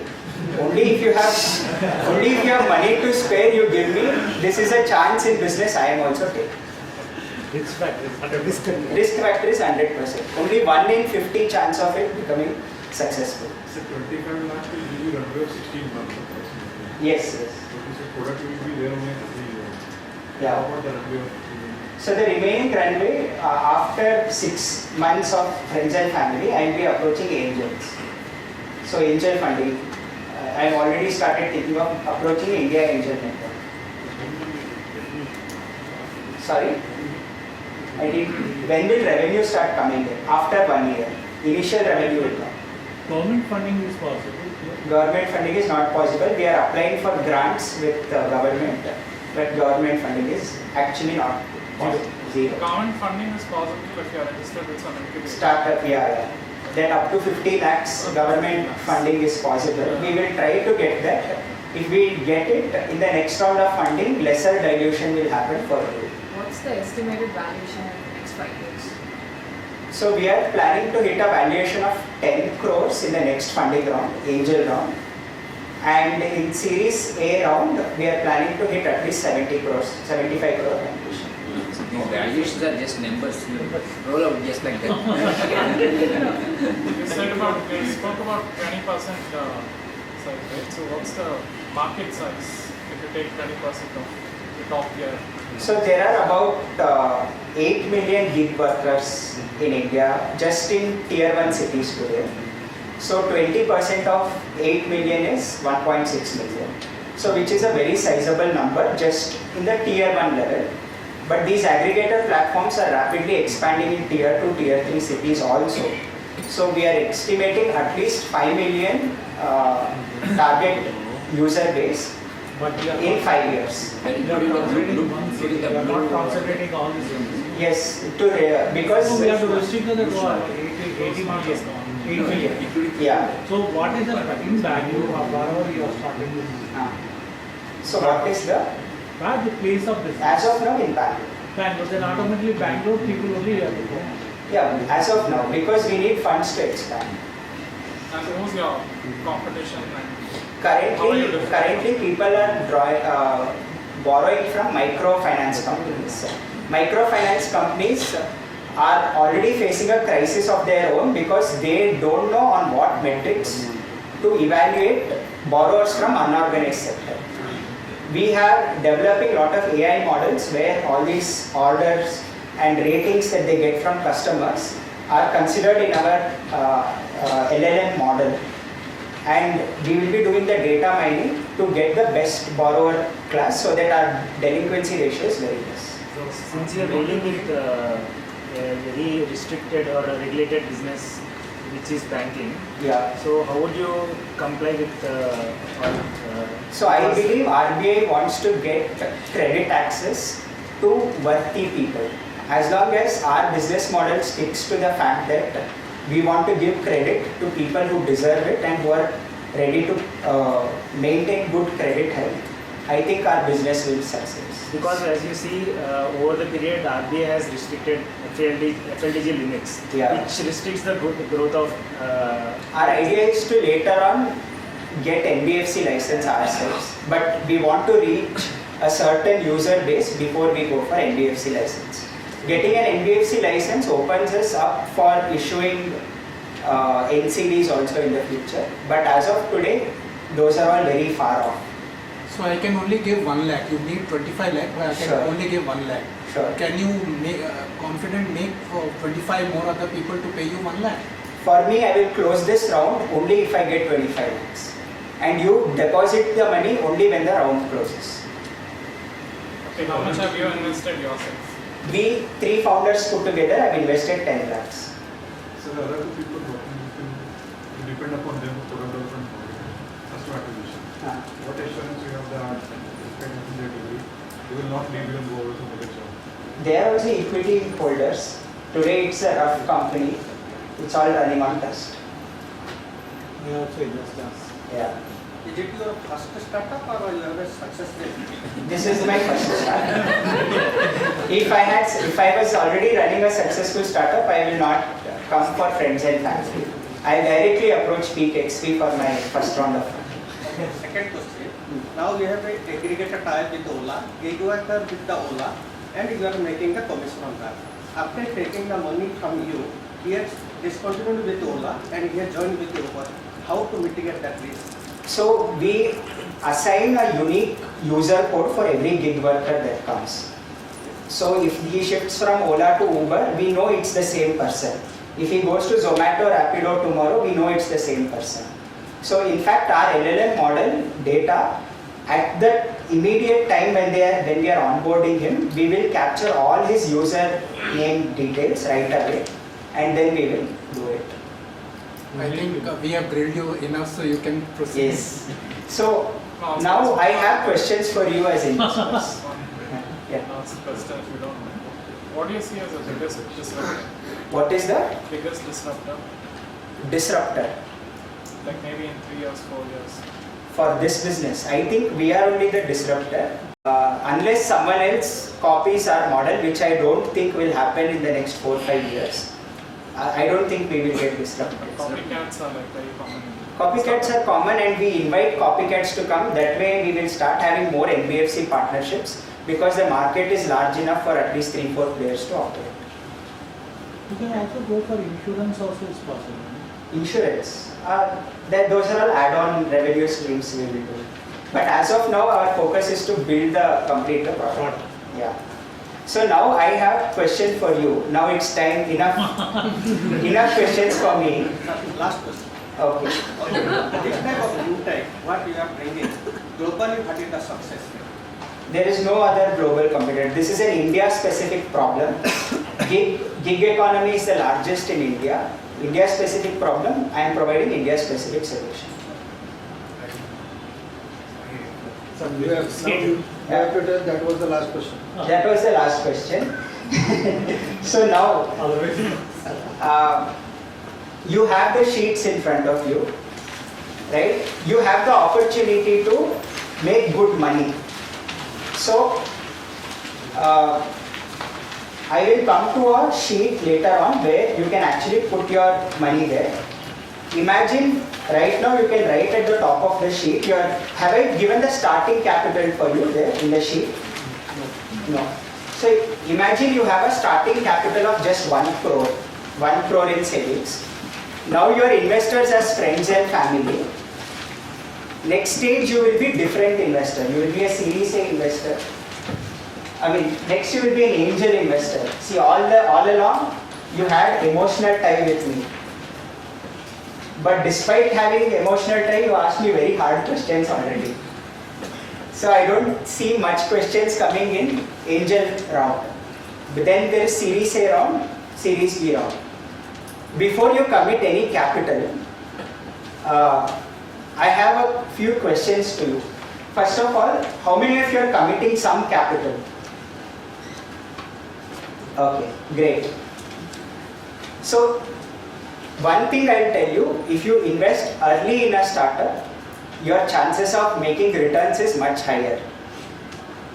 S2: Only if you have money to spare, you give me. This is a chance in business I am also taking.
S3: Risk factor is 100%.
S2: Risk factor is 100%. Only 1 in 50 chance of it becoming successful.
S4: So 25 lakhs will give you runway of 16 months.
S2: Yes.
S4: So this product will be there only 3 years.
S2: Yeah.
S4: How about the runway of 3 years?
S2: So the remaining runway, after 6 months of friends and family, I will be approaching angels. So angel funding. I have already started thinking of approaching India Angel Network. Sorry? When will revenue start coming in? After 1 year. Initial revenue will come.
S3: Government funding is possible.
S2: Government funding is not possible. We are applying for grants with government, but government funding is actually not possible. Zero.
S5: Government funding is possible if you are registered with some incubator.
S2: Startup, yeah. Then up to 50 lakhs government funding is possible. We will try to get that. If we get it, in the next round of funding, lesser dilution will happen for you.
S6: What's the estimated valuation in the next 5 years?
S2: So we are planning to hit a valuation of 10 crores in the next funding round, angel round. And in Series A round, we are planning to hit at least 70 crores, 75 crore valuation.
S13: These valuations are just numbers. Roll out just like that.
S5: You said you spoke about 20% size, right? So what's the market size if you take 20% of the top tier?
S2: So there are about 8 million gig workers in India, just in tier 1 cities today. So 20% of 8 million is 1.6 million. So which is a very sizable number just in the tier 1 level. But these aggregator platforms are rapidly expanding in tier 2, tier 3 cities also. So we are estimating at least 5 million target user base in 80 years.
S3: We are not concentrating all these things.
S2: Yes, because
S3: So we have to restrict to the 80 million. 8 million.
S2: Yeah.
S3: So what is the in Bangalore or wherever you are starting with?
S2: So what is the?
S3: Where the place of business?
S2: As of now in Bangalore.
S3: Bangalore, then automatically Bangalore people only have to go.
S2: Yeah, as of now, because we need funds to expand.
S5: And who's your competition?
S2: Currently people are borrowing from microfinance companies. Microfinance companies are already facing a crisis of their own because they don't know on what metrics to evaluate borrowers from unorganized sector. We are developing a lot of AI models where all these orders and ratings that they get from customers are considered in our LLM model, and we will be doing the data mining to get the best borrower class so that our delinquency ratio is very less.
S14: So since you are dealing with a very restricted or a regulated business which is banking, so how would you comply with
S2: So I believe RBI wants to get credit access to worthy people. As long as our business model sticks to the fact that we want to give credit to people who deserve it and who are ready to maintain good credit health, I think our business will succeed.
S14: Because as you see, over the period, RBI has restricted FLDG limits, which restricts the growth of.
S2: Our idea is to later on get NBFC license ourselves, but we want to reach a certain user base before we go for NBFC license. Getting an NBFC license opens us up for issuing NCDs also in the future, but as of today, those are all very far off.
S10: So I can only give 1 lakh. You need 25 lakh, but I can only give 1 lakh.
S2: Sure.
S10: Can you make for 25 more other people to pay you 1 lakh?
S2: For me, I will close this round only if I get 25 lakhs. And you deposit the money only when the round closes.
S5: Okay, how much have you invested yourself?
S2: We 3 founders put together have invested 10 lakhs.
S4: So the other 2 people working with you, you depend upon them for product development for customer acquisition. What assurance you have that this kind of their delivery, you will not leave them go over to the job?
S2: They are also equity holders. Today it's a rough company. It's all running on trust.
S3: They also investors.
S2: Yeah.
S15: Is it your first startup or you have a success rate?
S2: This is my first startup. If I was already running a successful startup, I will not come for friends and family. I directly approach Peak XP for my first round of funding.
S15: Second question. Now you have an aggregator tie with Ola, gig worker with the Ola, and you are making the commission on that. After taking the money from you, he has discontinued with Ola and he has joined with Uber. How to mitigate that risk?
S2: So we assign a unique user code for every gig worker that comes. So if he shifts from Ola to Uber, we know it's the same person. If he goes to Zomato or Rapido tomorrow, we know it's the same person. So in fact, our LLM model data, at the immediate time when we are onboarding him, we will capture all his user name details right away, and then we will do it.
S10: I think we have grilled you enough, so you can proceed.
S2: Yes. So now I have questions for you as investors.
S5: Yeah. Last question, if you don't mind. What do you see as the biggest disruptor?
S2: What is the
S5: biggest disruptor?
S2: Disruptor.
S5: Like maybe in 3 years, 4 years.
S2: For this business, I think we are only the disruptor. Unless someone else copies our model, which I don't think will happen in the next 4 or 5 years. I don't think we will get disrupted.
S5: Copycats are like very common.
S2: Copycats are common, and we invite copycats to come. That way we will start having more NBFC partnerships, because the market is large enough for at least 3-4 players to operate.
S3: You can also go for insurance also is possible.
S2: Insurance? Those are all add-on revenue streams we will do. But as of now, our focus is to build the complete product. Yeah. So now I have question for you. Now it's time, enough questions for me.
S15: Last question.
S2: Okay.
S15: This type of new tech, what you are bringing, globally, what is the success rate?
S2: There is no other global competitor. This is an India-specific problem. Gig economy is the largest in India. India-specific problem. I am providing India-specific solution.
S1: You have to tell that was the last question.
S2: That was the last question. So now, you have the sheets in front of you, right? You have the opportunity to make good money. So, I will come to a sheet later on where you can actually put your money there. Imagine right now you can write at the top of the sheet, have I given the starting capital for you there in the sheet? No. So imagine you have a starting capital of just 1 crore, 1 crore in savings. Now your investors as friends and family. Next stage you will be different investor. You will be a Series A investor. Next you will be an angel investor. See, all along you had emotional tie with me. But despite having emotional tie, you asked me very hard questions already. So I don't see much questions coming in angel round. But then there is Series A round, Series B round. Before you commit any capital, I have a few questions to you. First of all, how many of you are committing some capital? Okay, great. So one thing I'll tell you, if you invest early in a startup, your chances of making returns is much higher.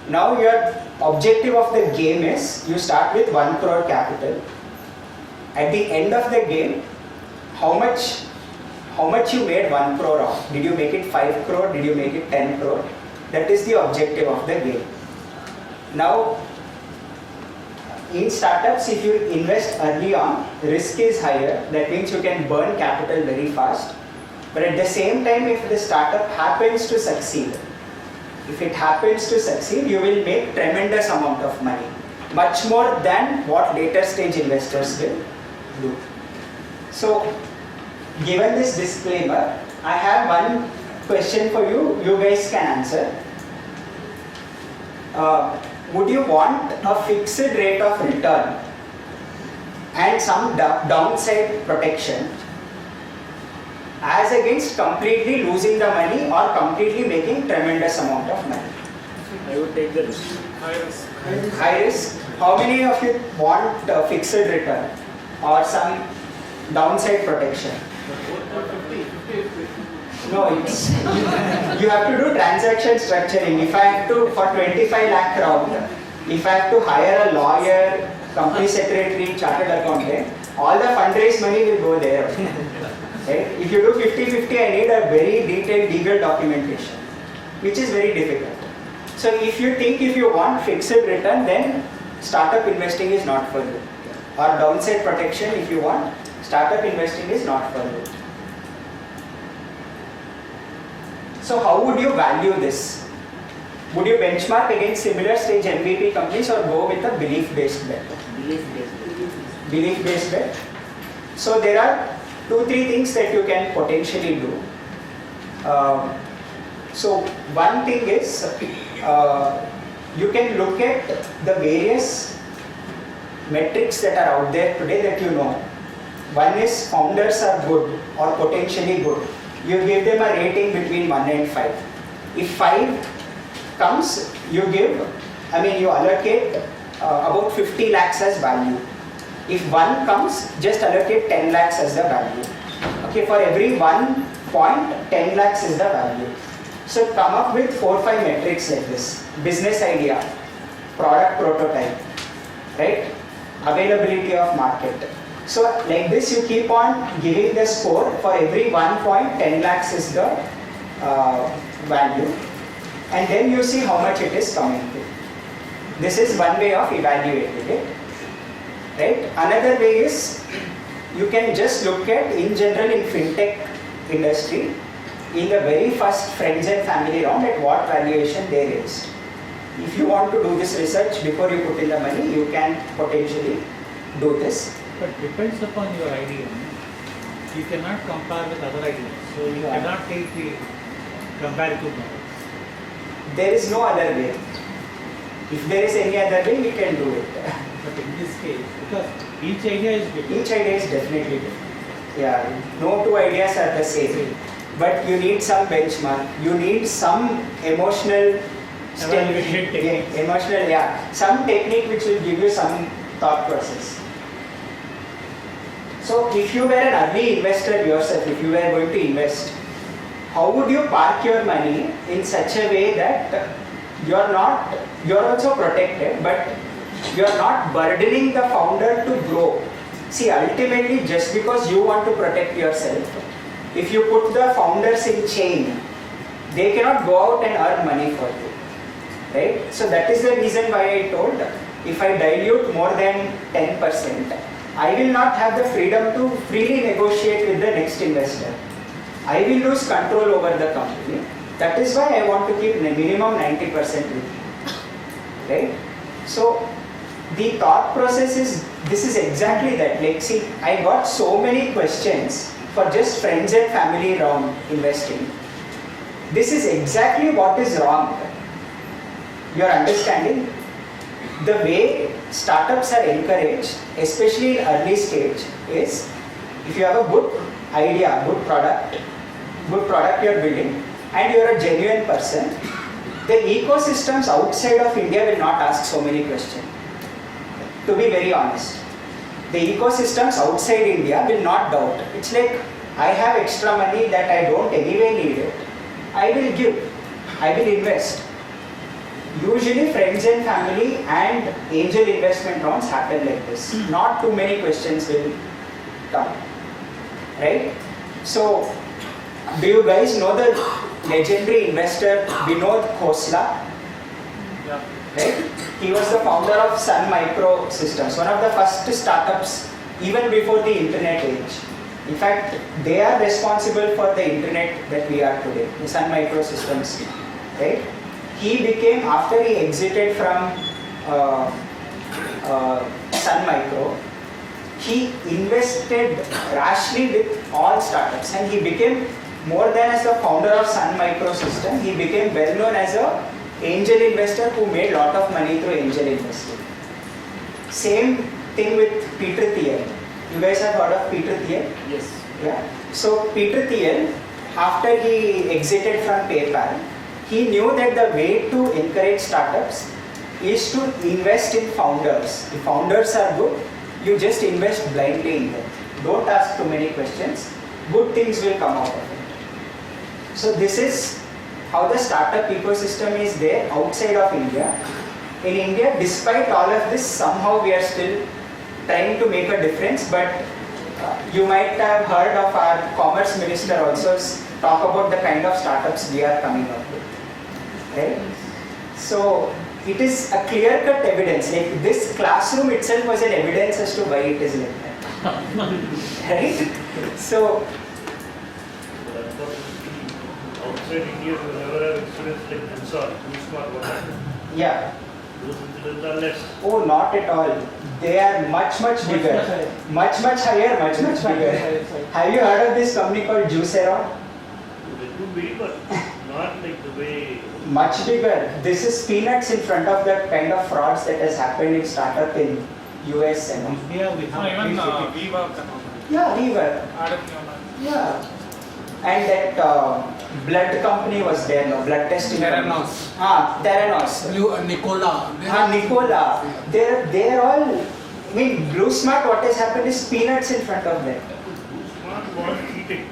S2: Now your objective of the game is, you start with 1 crore capital. At the end of the game, how much you made 1 crore of? Did you make it 5 crore? Did you make it 10 crore? That is the objective of the game. Now, in startups, if you invest early on, risk is higher. That means you can burn capital very fast. But at the same time, if the startup happens to succeed, you will make tremendous amount of money. Much more than what later stage investors will do. So, given this disclaimer, I have one question for you. You guys can answer. Would you want a fixed rate of return and some downside protection as against completely losing the money or completely making tremendous amount of money?
S14: I would take the risk.
S5: High risk.
S2: High risk. How many of you want a fixed return or some downside protection? No, it's you have to do transaction structuring. If I have to, for 25 lakh round, if I have to hire a lawyer, company secretary, chartered accountant, all the fundraise money will go there. Right? If you do 50-50, I need a very detailed legal documentation, which is very difficult. So if you want fixed return, then startup investing is not for you. Or downside protection, if you want, startup investing is not for you. So how would you value this? Would you benchmark against similar stage MVP companies or go with a belief-based bet? Belief-based bet. So there are 2-3 things that you can potentially do. So one thing is, you can look at the various metrics that are out there today that you know. One is founders are good or potentially good. You give them a rating between 1 and 5. If 5 comes, you allocate about 50 lakhs as value. If 1 comes, just allocate 10 lakhs as the value. Okay, for every 1 point, 10 lakhs is the value. So come up with 4-5 metrics like this. Business idea, product prototype, right? Availability of market. So like this you keep on giving the score. For every 1 point, 10 lakhs is the value. And then you see how much it is coming to. This is one way of evaluating it. Right? Another way is, you can just look at, in general in fintech industry, in the very first friends and family round, at what valuation they raised. If you want to do this research before you put in the money, you can potentially do this.
S3: But depends upon your idea. You cannot compare with other ideas. So you cannot take the comparative models.
S2: There is no other way. If there is any other way, we can do it.
S3: But in this case, because each idea is different.
S2: Each idea is definitely different. Yeah, no two ideas are the same. But you need some benchmark. You need some emotional some technique which will give you some thought process. So if you were an early investor yourself, if you were going to invest, how would you park your money in such a way that you're also protected, but you're not burdening the founder to grow? See, ultimately, just because you want to protect yourself, if you put the founders in chain, they cannot go out and earn money for you, right? So that is the reason why I told, if I dilute more than 10%, I will not have the freedom to freely negotiate with the next investor. I will lose control over the company. That is why I want to keep minimum 90% with you, right? So the thought process is, this is exactly that. Like, see, I got so many questions for just friends and family round investing. This is exactly what is wrong. Your understanding? The way startups are encouraged, especially in early stage, is if you have a good idea, good product you're building, and you're a genuine person, the ecosystems outside of India will not ask so many questions. To be very honest, the ecosystems outside India will not doubt. It's like, I have extra money that I don't anyway need it. I will give, I will invest. Usually friends and family and angel investment rounds happen like this. Not too many questions will come. Right? So, do you guys know the legendary investor Vinod Khosla?
S5: Yeah.
S2: Right? He was the founder of Sun Micro Systems, one of the first startups even before the internet age. In fact, they are responsible for the internet that we are today, the Sun Micro Systems. Right? He became, after he exited from Sun Micro, he invested rashly with all startups, and he became, more than as the founder of Sun Micro System, he became well known as a angel investor who made a lot of money through angel investing. Same thing with Peter Thiel. You guys have heard of Peter Thiel?
S14: Yes.
S2: Yeah. So Peter Thiel, after he exited from PayPal, he knew that the way to encourage startups is to invest in founders. If founders are good, you just invest blindly in them. Don't ask too many questions. Good things will come out of it. So this is how the startup ecosystem is there outside of India. In India, despite all of this, somehow we are still trying to make a difference, but you might have heard of our Commerce Minister also talk about the kind of startups we are coming up with. Right? So it is a clear-cut evidence. Like this classroom itself was an evidence as to why it is like that. Right? So
S7: outside India, you never have experience like Ansar, too smart, what happened?
S2: yeah.
S7: Those incidents are less.
S2: Oh, not at all. They are much bigger. Much higher, much bigger. Have you heard of this company called Juicero?
S7: It could be, but not like the way.
S2: Much bigger. This is peanuts in front of the kind of frauds that has happened in startup in US and all.
S3: India, we have
S5: Even WeWork and all that.
S2: Yeah, WeWork.
S5: Adam Newman.
S2: Yeah. And that blood company was there, no? Blood testing.
S10: Theranos.
S2: Theranos.
S10: Nicola.
S2: Nicola. They're all, I mean, Blue Smart, what has happened is peanuts in front of them.
S7: Smart was cheating.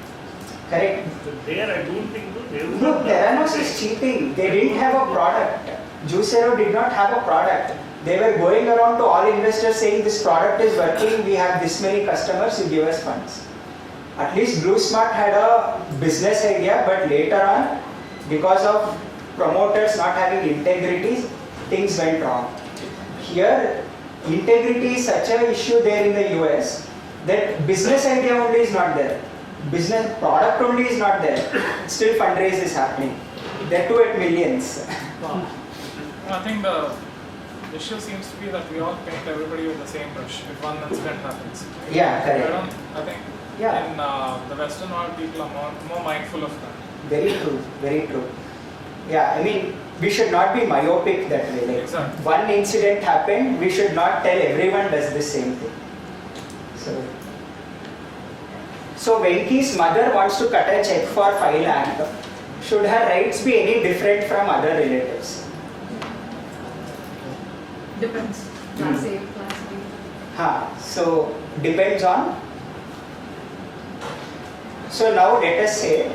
S2: Correct.
S7: But there, I don't think so. They would
S2: No,
S7: not
S2: Theranos is cheating. They didn't have a product. Juicero did not have a product. They were going around to all investors saying this product is working, we have this many customers, you give us funds. At least Blue Smart had a business idea, but later on, because of promoters not having integrity, things went wrong. Here, integrity is such an issue there in the US that business idea only is not there. Business product only is not there. Still fundraise is happening. That too at millions.
S5: I think the issue seems to be that we all paint everybody with the same brush if one incident happens.
S2: Yeah, correct.
S5: I think
S2: Yeah.
S5: in the Western world, people are more mindful of that.
S2: Very true, very true. Yeah, I mean, we should not be myopic that way. Like
S5: Exactly.
S2: one incident happened, we should not tell everyone does the same thing. So Venki's mother wants to cut a check for 5 lakh. Should her rights be any different from other relatives?
S6: Depends. Class A, class B.
S2: So depends on. So now let us say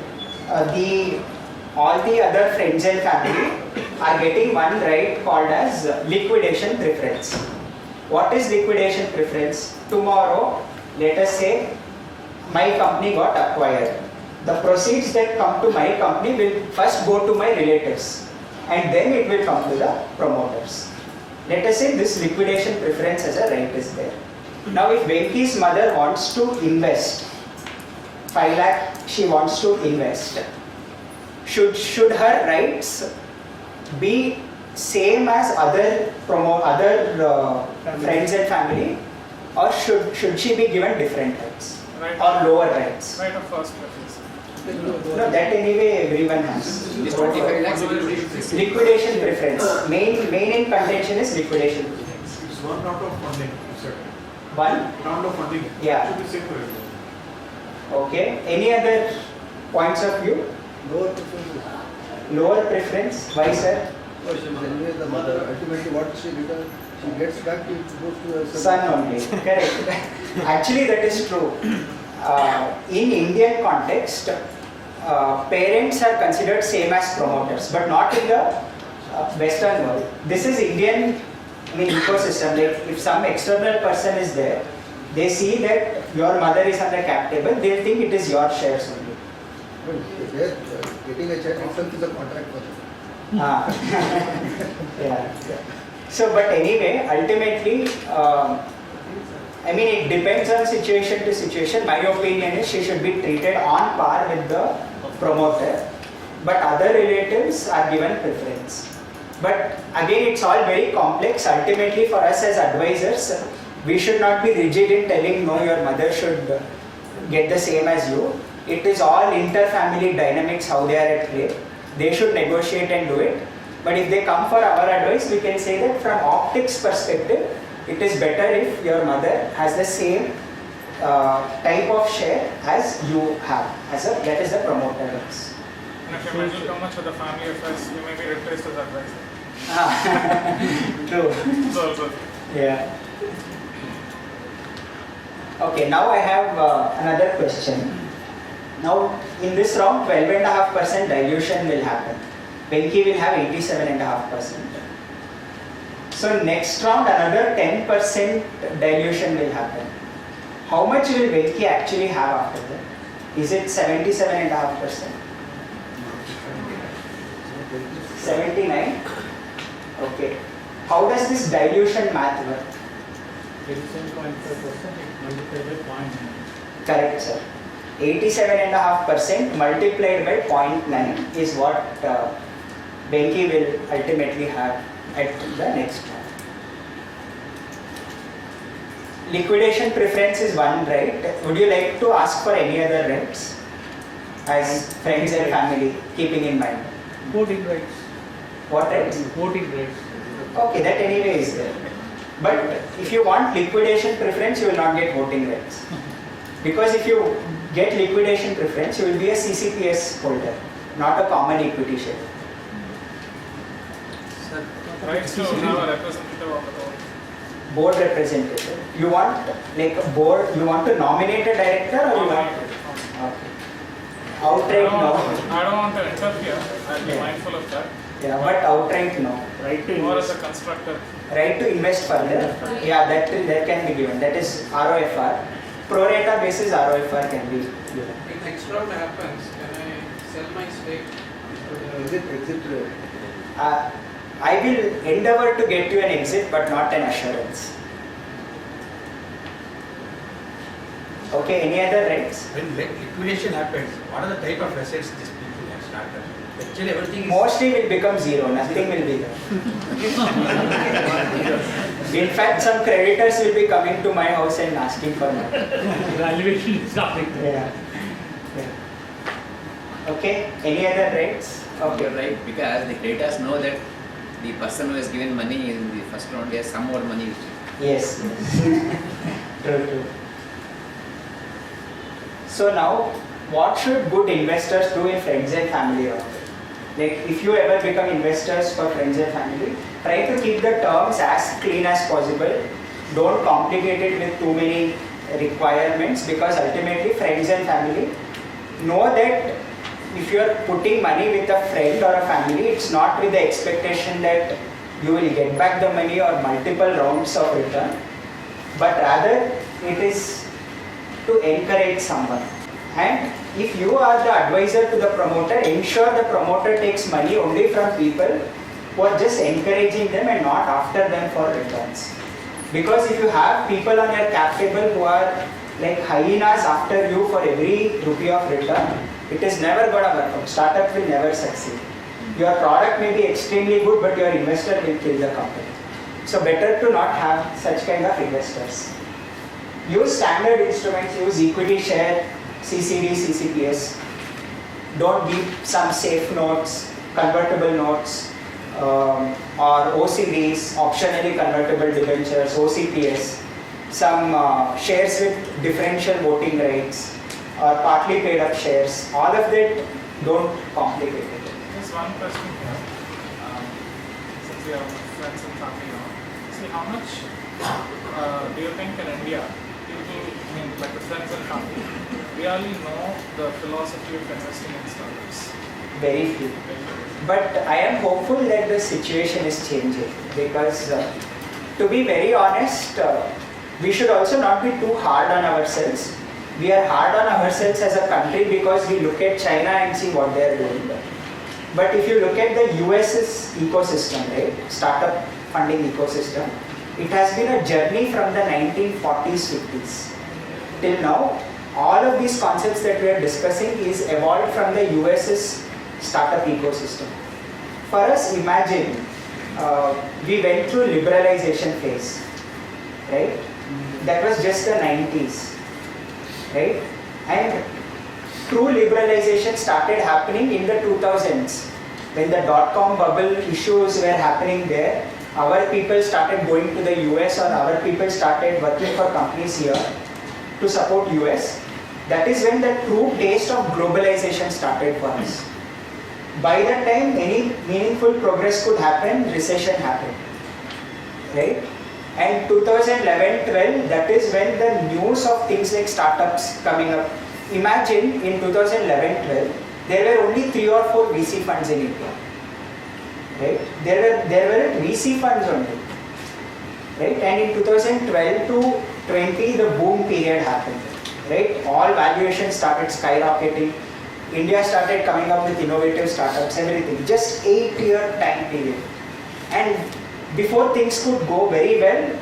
S2: all the other friends and family are getting one right called as liquidation preference. What is liquidation preference? Tomorrow, let us say my company got acquired. The proceeds that come to my company will first go to my relatives and then it will come to the promoters. Let us say this liquidation preference as a right is there. Now if Venki's mother wants to invest 5 lakh, she wants to invest. Should her rights be same as other friends and family, or should she be given different rights or lower rights?
S5: Right of first preference.
S2: No, that anyway everyone has.
S13: This 25 lakhs
S2: Liquidation preference. Main in contention is liquidation preference.
S4: It's one round of funding, you said.
S2: One?
S4: Round of funding.
S2: Yeah.
S4: It should be same for everyone.
S2: Okay. Any other points of view?
S1: Lower preference.
S2: Lower preference. Why, sir?
S1: Because she was anyway the mother. Ultimately, what she returned? she gets back to it, goes to her
S2: Son only, correct. Actually, that is true. In Indian context, parents are considered same as promoters, but not in the Western world. This is Indian, ecosystem. Like if some external person is there, they see that your mother is on the cap table, they think it is your shares only.
S1: Well, getting a child itself is a contract for them.
S2: Yeah. So, but anyway, ultimately, it depends on situation to situation. My opinion is she should be treated on par with the promoter, but other relatives are given preference. But again, it's all very complex. Ultimately, for us as advisors, we should not be rigid in telling no, your mother should get the same as you. It is all inter-family dynamics, how they are at play. They should negotiate and do it. But if they come for our advice, we can say that from optics perspective, it is better if your mother has the same type of share as you have, that is the promoter rights.
S5: And if you meddle too much with the family affairs, you may be replaced as advisor.
S2: True.
S5: So,
S2: yeah. Okay, now I have another question. Now, in this round, 12.5% dilution will happen. Venki will have 87.5%. So, next round, another 10% dilution will happen. How much will Venki actually have after that? Is it 77.5%? 79? Okay. How does this dilution math work?
S3: 87.5% multiplied by 0.9.
S2: Correct, sir. 87.5% multiplied by 0.9 is what Venki will ultimately have at the next round. Liquidation preference is one right. Would you like to ask for any other rights as friends and family, keeping in mind?
S3: Voting rights.
S2: What rights?
S3: Voting rights.
S2: Okay, that anyway is there. But if you want liquidation preference, you will not get voting rights. Because if you get liquidation preference, you will be a CCPS holder, not a common equity share.
S5: rights to have a representative of the board.
S2: Board representative. You want like a board, you want to nominate a director or you want? Okay. Outright no.
S5: I don't want to interfere. I'll be mindful of that.
S2: Yeah, but outright no.
S14: Right to
S5: Or as
S14: invest.
S5: a constructor.
S2: Right to invest further. Yeah, that can be given. That is ROFR. Pro rata basis ROFR can be given.
S10: If next round happens, can I sell my stake?
S1: Exit.
S2: I will endeavor to get you an exit, but not an assurance. Okay, any other rights?
S11: When liquidation happens, what are the type of assets these people have started? Actually, everything is...
S2: Mostly will become zero, nothing will be there. In fact, some creditors will be coming to my house and asking for money.
S3: Valuation is nothing.
S2: Yeah. Okay, any other rights? Okay.
S13: You're right, because the creditors know that the person who has given money in the first round has some more money.
S2: Yes. True. So now, what should good investors do in friends and family round? Like if you ever become investors for friends and family, try to keep the terms as clean as possible. Don't complicate it with too many requirements, because ultimately friends and family know that if you are putting money with a friend or a family, it's not with the expectation that you will get back the money or multiple rounds of return, but rather it is to encourage someone. And if you are the advisor to the promoter, ensure the promoter takes money only from people who are just encouraging them and not after them for returns. Because if you have people on your cap table who are like hyenas after you for every rupee of return, it is never going to work out. Startup will never succeed. Your product may be extremely good, but your investor will kill the company. So better to not have such kind of investors. Use standard instruments, use equity share, CCD, CCPS. Don't give some safe notes, convertible notes, or OCDs, optionally convertible debentures, OCPS, some shares with differential voting rights, or partly paid up shares. All of that, don't complicate it.
S5: Just one question here. Since we are friends and family now. See, how much do you think in India people, I mean, like the friends and family, really know the philosophy of investing in startups?
S2: Very few. But I am hopeful that the situation is changing because, to be very honest, we should also not be too hard on ourselves. We are hard on ourselves as a country because we look at China and see what they are doing. But if you look at the US's ecosystem, right, startup funding ecosystem, it has been a journey from the 1940s, 50s till now. All of these concepts that we are discussing is evolved from the US's startup ecosystem. For us, imagine we went through liberalization phase, right? That was just the 90s, right? And true liberalization started happening in the 2000s when the dot-com bubble issues were happening there. Our people started going to the US, or our people started working for companies here to support US. That is when the true taste of globalization started for us. By that time, any meaningful progress could happen, recession happened, right? And 2011-12, that is when the news of things like startups coming up. Imagine in 2011-12, there were only 3 or 4 VC funds in India, right? There were VC funds only, right? And in 2012 to 20, the boom period happened, right? All valuations started skyrocketing. India started coming up with innovative startups, everything. Just 8-year time period. And before things could go very well,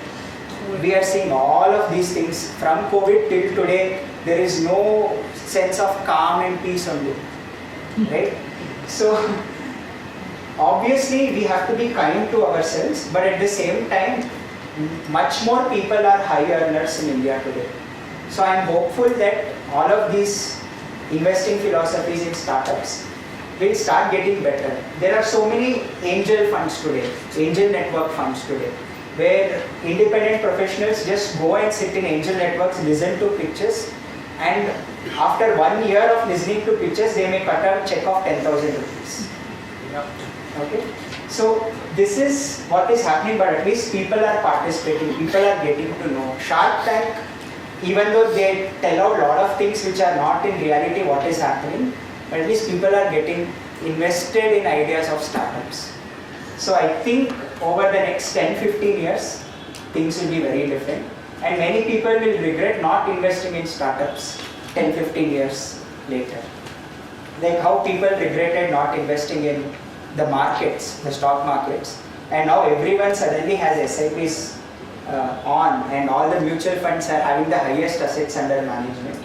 S2: we are seeing all of these things from COVID till today. There is no sense of calm and peace only, right? So obviously we have to be kind to ourselves, but at the same time, much more people are high earners in India today. So I am hopeful that all of these investing philosophies in startups will start getting better. There are so many angel funds today, angel network funds today, where independent professionals just go and sit in angel networks, listen to pitches, and after 1 year of listening to pitches, they may cut a check of 10,000 rupees. Okay? So this is what is happening, but at least people are participating, people are getting to know. Shark Tank, even though they tell out a lot of things which are not in reality what is happening, but at least people are getting invested in ideas of startups. So I think over the next 10-15 years, things will be very different. And many people will regret not investing in startups 10-15 years later. Like how people regretted not investing in the markets, the stock markets. And now everyone suddenly has SIPs on, and all the mutual funds are having the highest assets under management.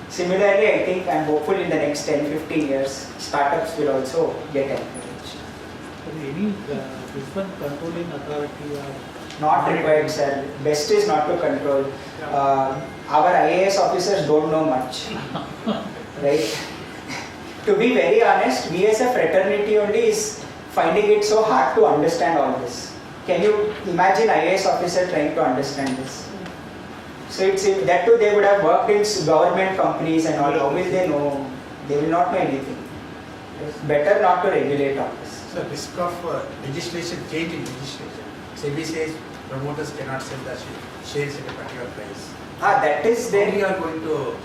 S2: Similarly, I think I'm hopeful in the next 10-15 years, startups will also get encouraged.
S3: Any different controlling authority or
S2: not required, sir. Best is not to control. Our IAS officers don't know much, right? To be very honest, we as a fraternity only is finding it so hard to understand all this. Can you imagine IAS officer trying to understand this? So it's that too they would have worked in government companies and all. How will they know? They will not know anything. It's better not to regulate all this.
S11: So risk of legislation, change in legislation. SEBI says promoters cannot sell the shares at a particular price.
S2: That is there.
S11: How we are going to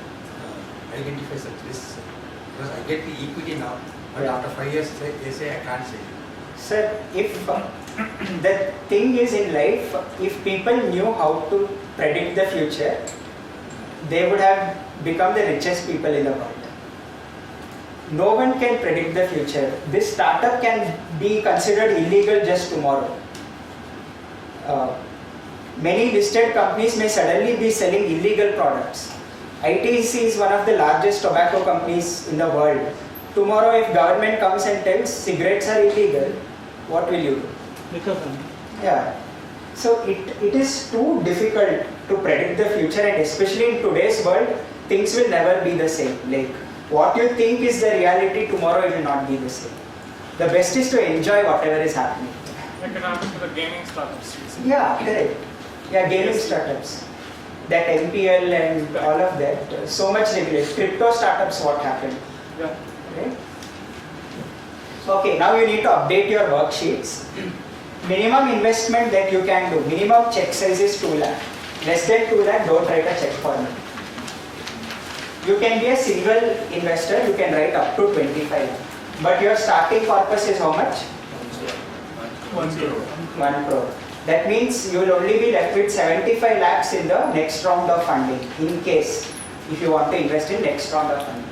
S11: identify such risks? Because I get the equity now, but after 5 years they say I can't sell.
S2: Sir, if the thing is in life, if people knew how to predict the future, they would have become the richest people in the world. No one can predict the future. This startup can be considered illegal just tomorrow. Many listed companies may suddenly be selling illegal products. ITC is one of the largest tobacco companies in the world. Tomorrow if government comes and tells cigarettes are illegal, what will you do? Yeah. So it is too difficult to predict the future, and especially in today's world, things will never be the same. Like what you think is the reality, tomorrow it will not be the same. The best is to enjoy whatever is happening.
S5: Like it happened to the gaming startups.
S2: Yeah, correct. Yeah, gaming startups. That MPL and all of that. So much regulation. Crypto startups, what happened?
S5: Yeah.
S2: Okay. Okay, now you need to update your worksheets. Minimum investment that you can do, minimum check size is 2 lakh. Less than 2 lakh, don't write a check for me. You can be a single investor, you can write up to 25 lakh. But your starting corpus is how much?
S3: 1 crore.
S2: 1 crore. That means you will only be left with 75 lakhs in the next round of funding, in case if you want to invest in next round of funding.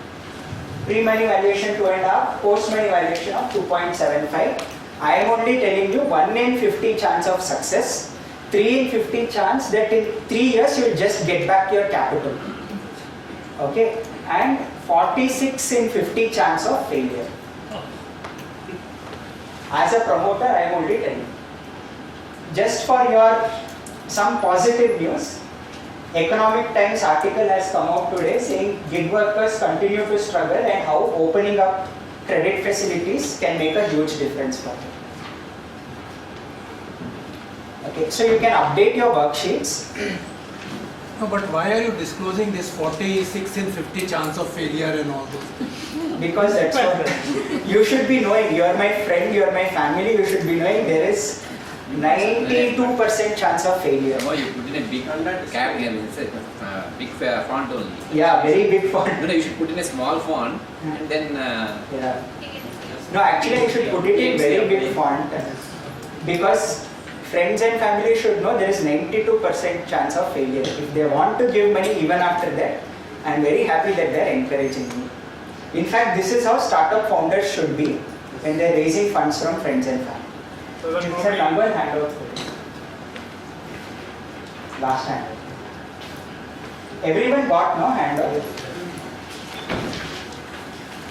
S2: Pre-money valuation 2.5, post-money valuation of 2.75. I am only telling you 1 in 50 chance of success, 3 in 50 chance that in 3 years you will just get back your capital. Okay, and 46 in 50 chance of failure. As a promoter, I am only telling you. Just for your some positive news, Economic Times article has come out today saying gig workers continue to struggle and how opening up credit facilities can make a huge difference for them. Okay, so you can update your worksheets.
S10: No, but why are you disclosing this 46 in 50 chance of failure and all this?
S2: Because that's what you should be knowing. You are my friend, you are my family, you should be knowing there is 92% chance of failure.
S13: No, you put in a big cap here, big font only.
S2: Yeah, very big font.
S13: No, you should put in a small font and then.
S2: Yeah. No, actually, you should put it in very big font because friends and family should know there is 92% chance of failure. If they want to give money even after that, I am very happy that they are encouraging me. In fact, this is how startup founders should be when they are raising funds from friends and family.
S5: So that
S2: It's a number handout for you. Last handout. Everyone got no handout?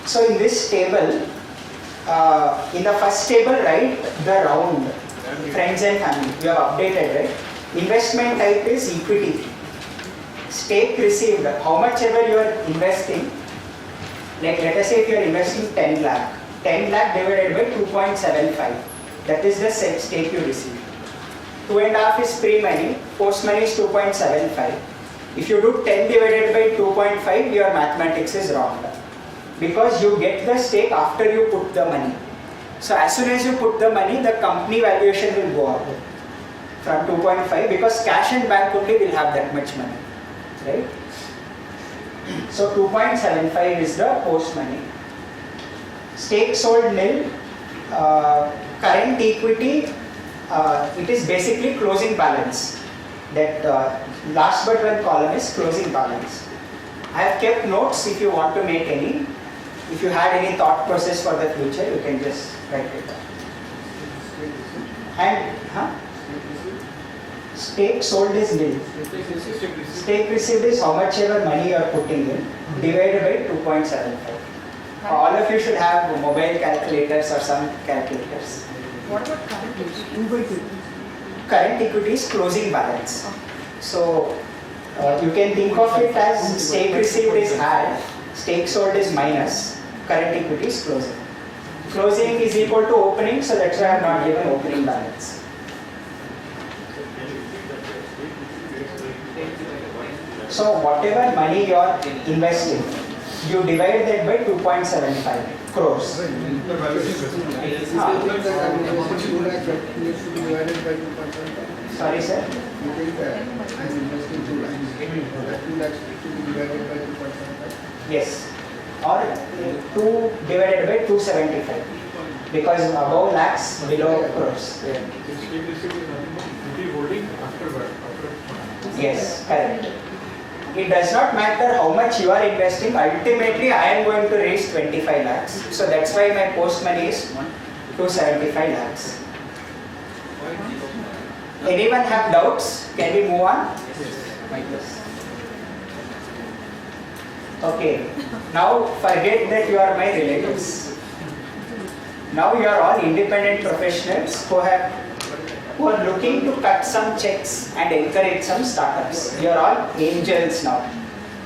S2: So in this table, in the first table, write the round, friends and family. You have updated, right? Investment type is equity. Stake received, how much ever you are investing, like let us say if you are investing 10 lakh, 10 lakh divided by 2.75. That is the stake you receive. 2.5 is pre-money, post-money is 2.75. If you do 10 divided by 2.5, your mathematics is wrong. Because you get the stake after you put the money. So as soon as you put the money, the company valuation will go up from 2.5 because cash and bank only will have that much money. Right? So 2.75 is the post-money. Stake sold nil. Current equity, it is basically closing balance. That last but one column is closing balance. I have kept notes if you want to make any. If you had any thought process for the future, you can just write it down. And stake sold is nil. Stake received is how much ever money you are putting in divided by 2.75. All of you should have mobile calculators or some calculators.
S6: What about current equity?
S2: Current equity is closing balance. So you can think of it as stake received is add, stake sold is minus, current equity is closing. Closing is equal to opening, so that's why I have not given opening balance. So whatever money you are investing, you divide that by 2.75 crores. Sorry, sir?
S1: You think that I am investing 2 lakhs. That 2 lakhs should be divided by 2.75.
S2: Yes. Or 2 divided by 275. Because above lakhs, below crores. Yes, correct. It does not matter how much you are investing, ultimately I am going to raise 25 lakhs. So that's why my post money is 275 lakhs. Anyone have doubts? Can we move on? Yes. Okay, now forget that you are my relatives. Now you are all independent professionals who are looking to cut some checks and encourage some startups. You are all angels now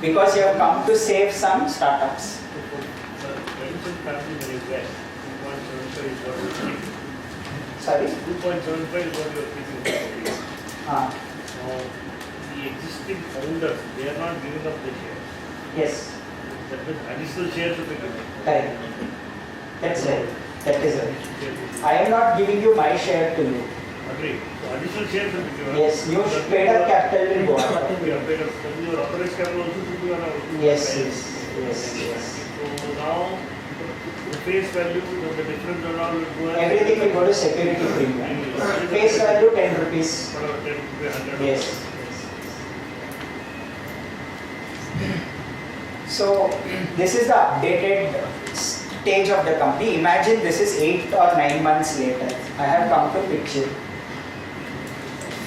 S2: because you have come to save some startups. Sorry?
S7: 2.75 is what you are thinking. Now, the existing founders, they are not giving up the shares.
S2: Yes.
S7: That means additional shares will be given.
S2: Correct. That's right. That is right. I am not giving you my share to you.
S9: entry. So additional shares will be given.
S2: Yes, you paid up capital will go up.
S9: We have paid up. Then your authorized capital also should be on a.
S2: Yes.
S9: So now the face value, the difference around will go.
S2: Everything will go to security premium. Face value 10 rupees.
S9: Whatever, 10 to 100.
S2: Yes. So this is the updated stage of the company. Imagine this is 8 or 9 months later. I have come to picture.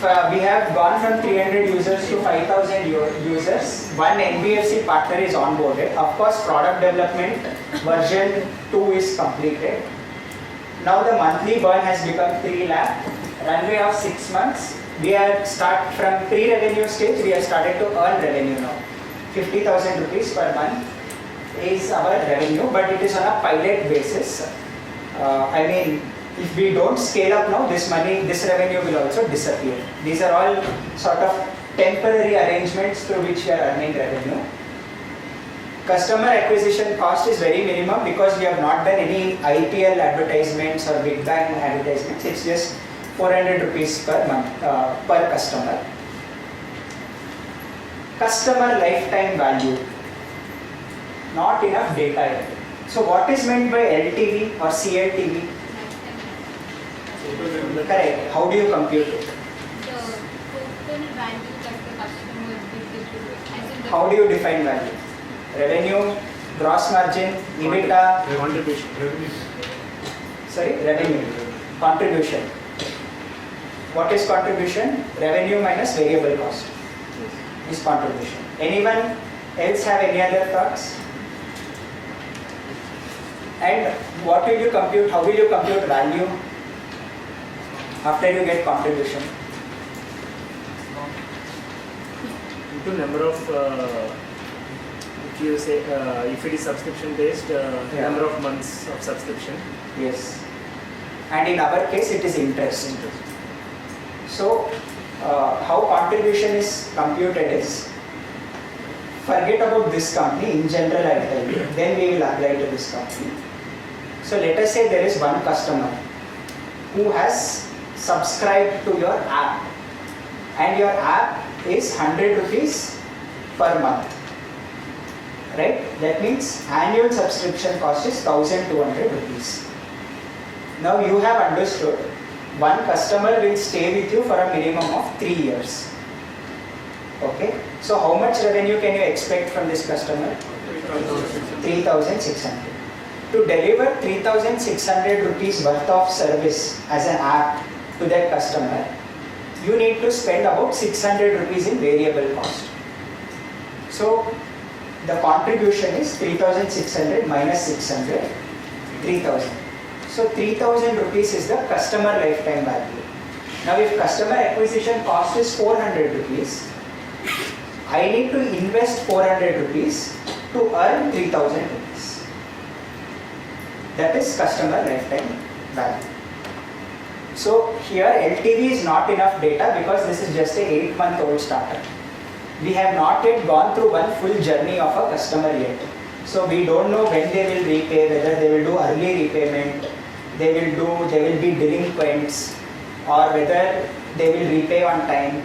S2: We have gone from 300 users to 5,000 users. One NBFC partner is onboarded. Of course, product development version 2 is completed. Now the monthly burn has become 3 lakh. Runway of 6 months. We are start from pre-revenue stage. We have started to earn revenue now. 50,000 rupees per month is our revenue, but it is on a pilot basis. I mean, if we don't scale up now, this revenue will also disappear. These are all sort of temporary arrangements through which we are earning revenue. Customer acquisition cost is very minimum because we have not done any IPL advertisements or Big Bang advertisements. It's just 400 rupees per month per customer. Customer lifetime value. Not enough data yet. So what is meant by LTV or CLTV? Correct. How do you compute it?
S6: The total value that the customer will give.
S2: How do you define value? Revenue, gross margin, EBITDA,
S14: Contribution.
S2: revenue, contribution. What is contribution? Revenue minus variable cost is contribution. Anyone else have any other thoughts? And what will you compute? How will you compute value after you get contribution?
S14: Into number of, if you say, if it is subscription based, number of months of subscription.
S2: Yes. And in our case, it is interest. So, how contribution is computed is, forget about this company, in general I will tell you, then we will apply to this company. So let us say there is one customer who has subscribed to your app and your app is 100 rupees per month. Right? That means annual subscription cost is 1200 rupees. Now you have understood one customer will stay with you for a minimum of 3 years. Okay? So how much revenue can you expect from this customer? 3,600. To deliver 3,600 rupees worth of service as an app to that customer, you need to spend about 600 rupees in variable cost. So the contribution is 3,600 minus 600, 3,000. So 3,000 rupees is the customer lifetime value. Now if customer acquisition cost is 400 rupees, I need to invest 400 rupees to earn 3,000 rupees. That is customer lifetime value. So here LTV is not enough data because this is just a 8-month-old startup. We have not yet gone through one full journey of a customer yet. So we don't know when they will repay, whether they will do early repayment, they will be delinquents, or whether they will repay on time.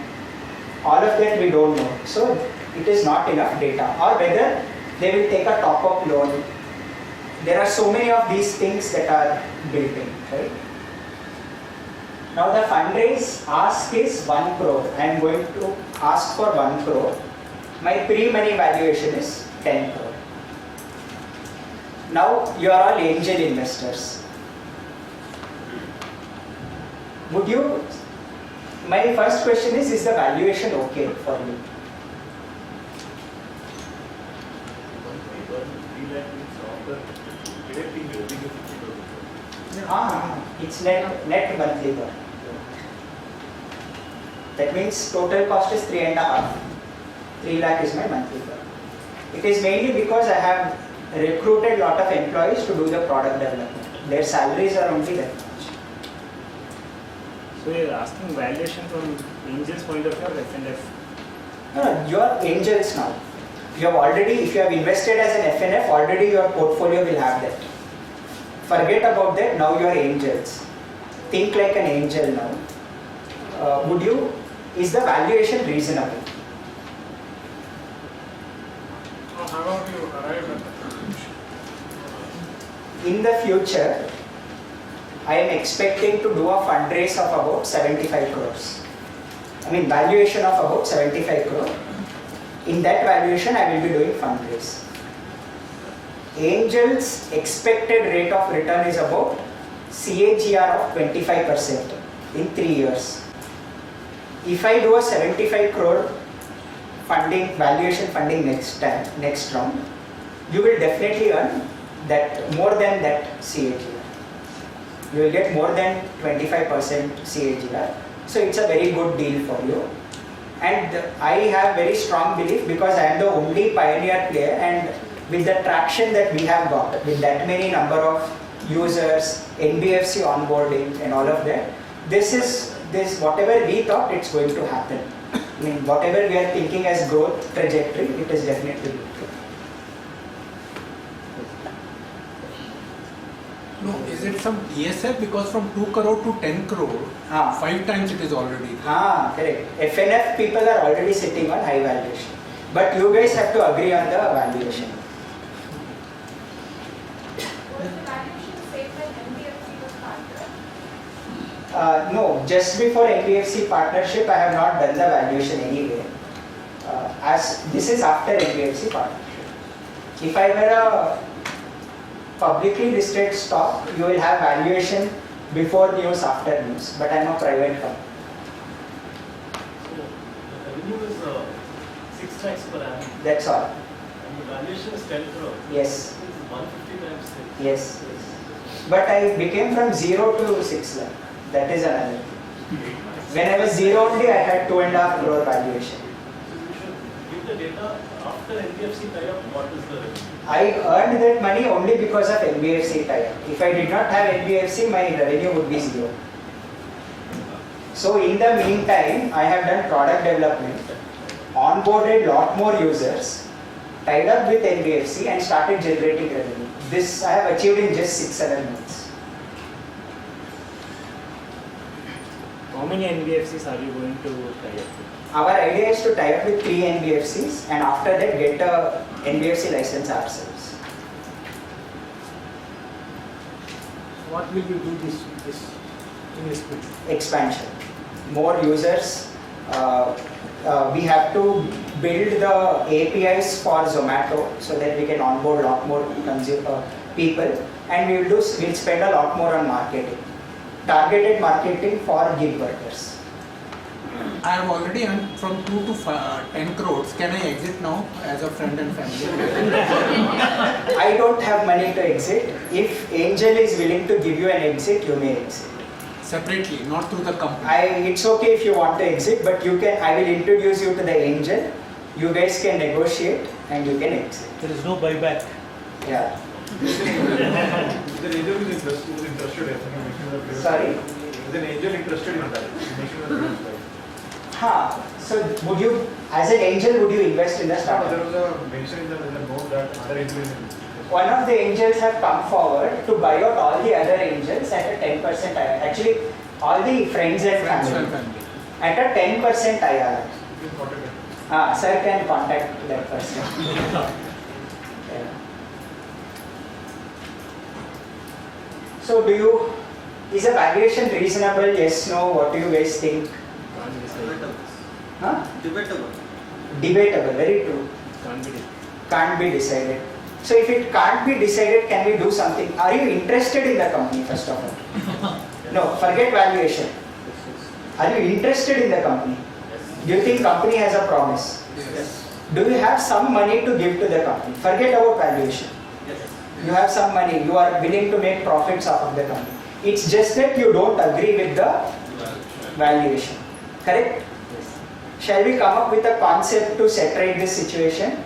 S2: All of that we don't know. So it is not enough data. Or whether they will take a top-up loan. There are so many of these things that are built in, right? Now the fundraise ask is 1 crore. I am going to ask for 1 crore. My pre-money valuation is 10 crore. Now you are all angel investors. Would you, my first question is the valuation okay for you? It's net monthly burn. That means total cost is 3.5. 3 lakh is my monthly burn. It is mainly because I have recruited lot of employees to do the product development. Their salaries are only that much.
S14: So you are asking valuation from Angel's point of view or F&F?
S2: No, you are angels now. You have already, if you have invested as an F&F, already your portfolio will have that. Forget about that, now you are angels. Think like an angel now. is the valuation reasonable?
S5: How have you arrived at that?
S2: In the future, I am expecting to do a fundraise of about 75 crores. I mean valuation of about 75 crore. In that valuation, I will be doing fundraise. Angel's expected rate of return is about CAGR of 25% in 3 years. If I do a 75 crore funding, valuation funding next round, you will definitely earn that more than that CAGR. You will get more than 25% CAGR. So it's a very good deal for you. And I have very strong belief because I am the only pioneer player, and with the traction that we have got, with that many number of users, NBFC onboarding and all of that, this whatever we thought, it's going to happen. I mean, whatever we are thinking as growth trajectory, it is definitely good.
S10: No, is it some DSF? Because from 2 crore to 10 crore, 5 times it is already there.
S2: Correct. FNF people are already sitting on high valuation. But you guys have to agree on the valuation.
S6: Was the valuation set by NBFC was partner?
S2: No, just before NBFC partnership, I have not done the valuation anyway. As this is after NBFC partnership. If I were a publicly listed stock, you will have valuation before news, after news. But I am a private company.
S7: So the revenue is 6 times per annum.
S2: That's all.
S7: And the valuation is 10 crore.
S2: Yes.
S7: It is 150 times 6.
S2: Yes. But I became from 0 to 6 lakh. That is another thing. When I was 0 only, I had 2.5 crore valuation.
S7: So you should give the data after NBFC tie-up, what is the revenue?
S2: I earned that money only because of NBFC tie-up. If I did not have NBFC, my revenue would be 0. So in the meantime, I have done product development, onboarded lot more users, tied up with NBFC and started generating revenue. This I have achieved in just 6-7 months.
S14: How many NBFCs are you going to tie up with?
S2: Our idea is to tie up with 3 NBFCs and after that get a NBFC license ourselves.
S3: What will you do this investment?
S2: Expansion. More users. We have to build the APIs for Zomato so that we can onboard a lot more people, and we'll spend a lot more on marketing. Targeted marketing for gig workers.
S10: I have already earned from 2 to 10 crores. Can I exit now as a friend and family?
S2: I don't have money to exit. If Angel is willing to give you an exit, you may exit.
S10: Separately, not through the company.
S2: It's okay if you want to exit, but you can. I will introduce you to the Angel. You guys can negotiate and you can exit.
S3: There is no buyback.
S2: Yeah.
S4: The angel is interested in making the players.
S2: Sorry?
S4: Is an angel interested in that? Making the players right?
S2: So would you, as an angel, would you invest in the startup?
S4: There was a mention in the note that other angels.
S2: One of the angels have come forward to buy out all the other angels at a 10% IRR. Actually, all the friends and family. At a 10% IRR. Sir can contact that person. Yeah. So is a valuation reasonable? Yes, no? What do you guys think?
S15: Debatable.
S2: Debatable, very true. Can't be decided. So if it can't be decided, can we do something? Are you interested in the company, first of all? No, forget valuation. Are you interested in the company? Do you think company has a promise?
S15: Yes.
S2: Do you have some money to give to the company? Forget about valuation.
S15: Yes.
S2: You have some money, you are willing to make profits out of the company. It's just that you don't agree with the valuation. Correct? Shall we come up with a concept to set right this situation?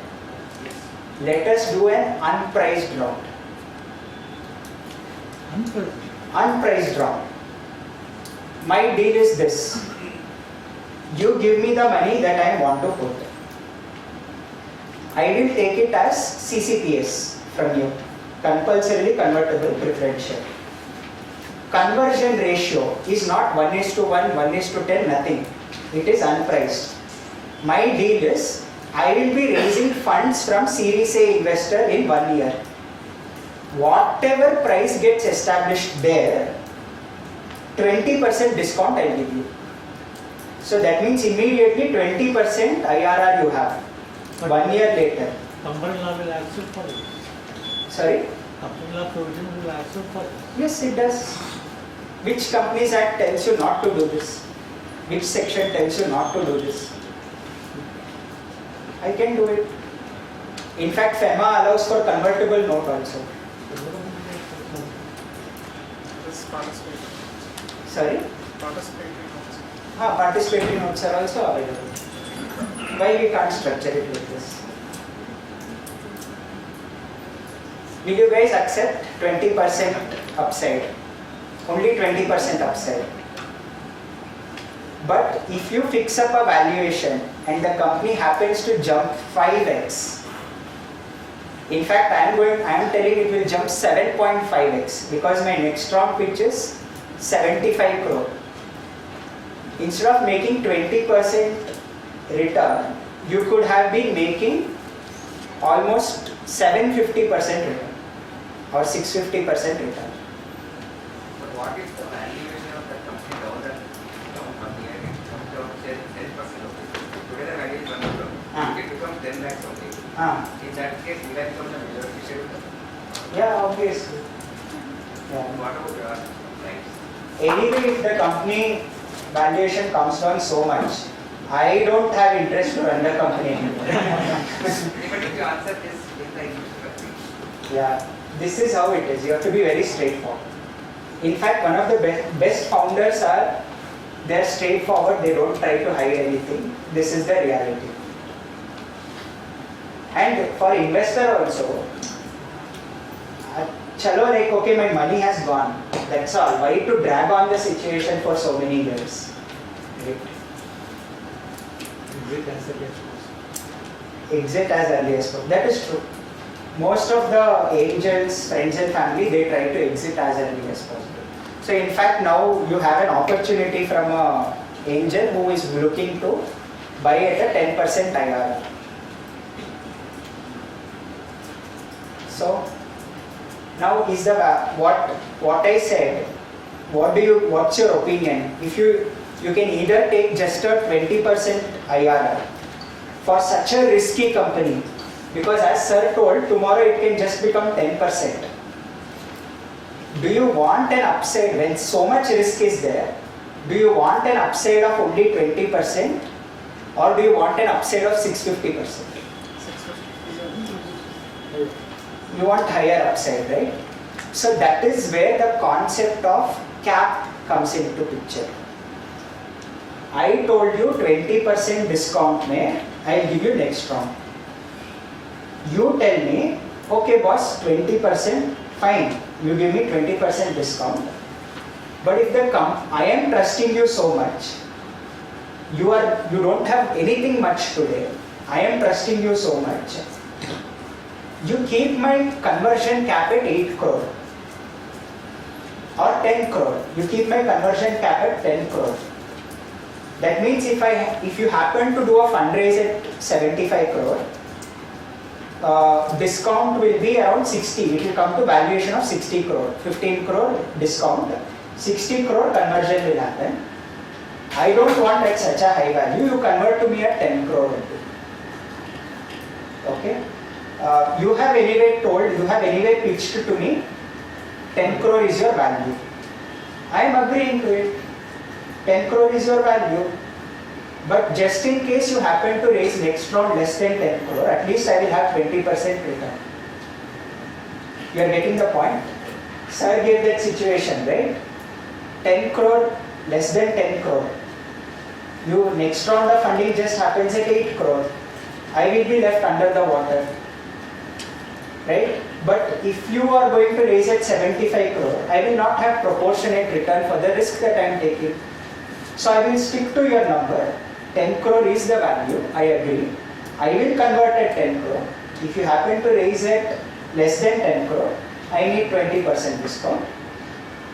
S2: Let us do an unpriced round. Unpriced round. My deal is this. You give me the money that I want to put. I will take it as CCPS from you. Compulsorily convertible preferred share. conversion ratio is not 1:1, 1:10, nothing. It is unpriced. My deal is, I will be raising funds from Series A investor in 1 year. Whatever price gets established there, 20% discount I will give you. So that means immediately 20% IRR you have. 1 year later.
S3: Company law will accept for it.
S2: Sorry?
S3: Company law provision will accept for it.
S2: Yes, it does. Which Companies Act tells you not to do this? Which section tells you not to do this? I can do it. In fact, FEMA allows for convertible note also.
S5: This participatory.
S2: Sorry?
S5: Participatory notes.
S2: Participatory notes are also available. Why we can't structure it like this? Will you guys accept 20% upside? Only 20% upside. But if you fix up a valuation and the company happens to jump 5x, in fact I am telling it will jump 7.5x because my next strong pitch is 75 crore. Instead of making 20% return, you could have been making almost 750% return or 650% return.
S13: But what if the valuation of that company down from the end, it comes down to 10% of it? Today the value is 1 crore. It becomes 10 lakhs only. In that case, will I become the majority shareholder?
S2: Yeah, obviously. Yeah.
S13: What about your price?
S2: Anyway, if the company valuation comes down so much, I don't have interest to run the company anymore.
S13: Even if you answer this in the English.
S2: Yeah, this is how it is. You have to be very straightforward. In fact, one of the best founders are, they're straightforward, they don't try to hide anything. This is the reality. And for investor also, chalo, like, okay, my money has gone. That's all. Why to drag on the situation for so many years? Right. Exit as early as possible. That is true. Most of the angels, friends and family, they try to exit as early as possible. So in fact, now you have an opportunity from an angel who is looking to buy at a 10% IRR. So now is the what I said. What's your opinion? If you can either take just a 20% IRR for such a risky company, because as sir told, tomorrow it can just become 10%. Do you want an upside when so much risk is there? Do you want an upside of only 20% or do you want an upside of 650%? You want higher upside, right? So that is where the concept of cap comes into picture. I told you 20% discount mein I'll give you next round. You tell me, okay boss, 20%, fine, you give me 20% discount. But if I am trusting you so much, you don't have anything much today, I am trusting you so much, you keep my conversion cap at 8 crore or 10 crore. You keep my conversion cap at 10 crore. That means if you happen to do a fundraise at 75 crore, discount will be around 60. It will come to valuation of 60 crore. 15 crore discount. 60 crore conversion will happen. I don't want at such a high value. You convert to me at 10 crore. Okay. You have anyway pitched to me 10 crore is your value. I am agreeing to it. 10 crore is your value. But just in case you happen to raise next round less than 10 crore, at least I will have 20% return. You are getting the point? Sir gave that situation, right? 10 crore, less than 10 crore. Next round of funding just happens at 8 crore. I will be left under the water. Right? But if you are going to raise at 75 crore, I will not have proportionate return for the risk that I am taking. So I will stick to your number. 10 crore is the value, I agree. I will convert at 10 crore. If you happen to raise at less than 10 crore, I need 20% discount.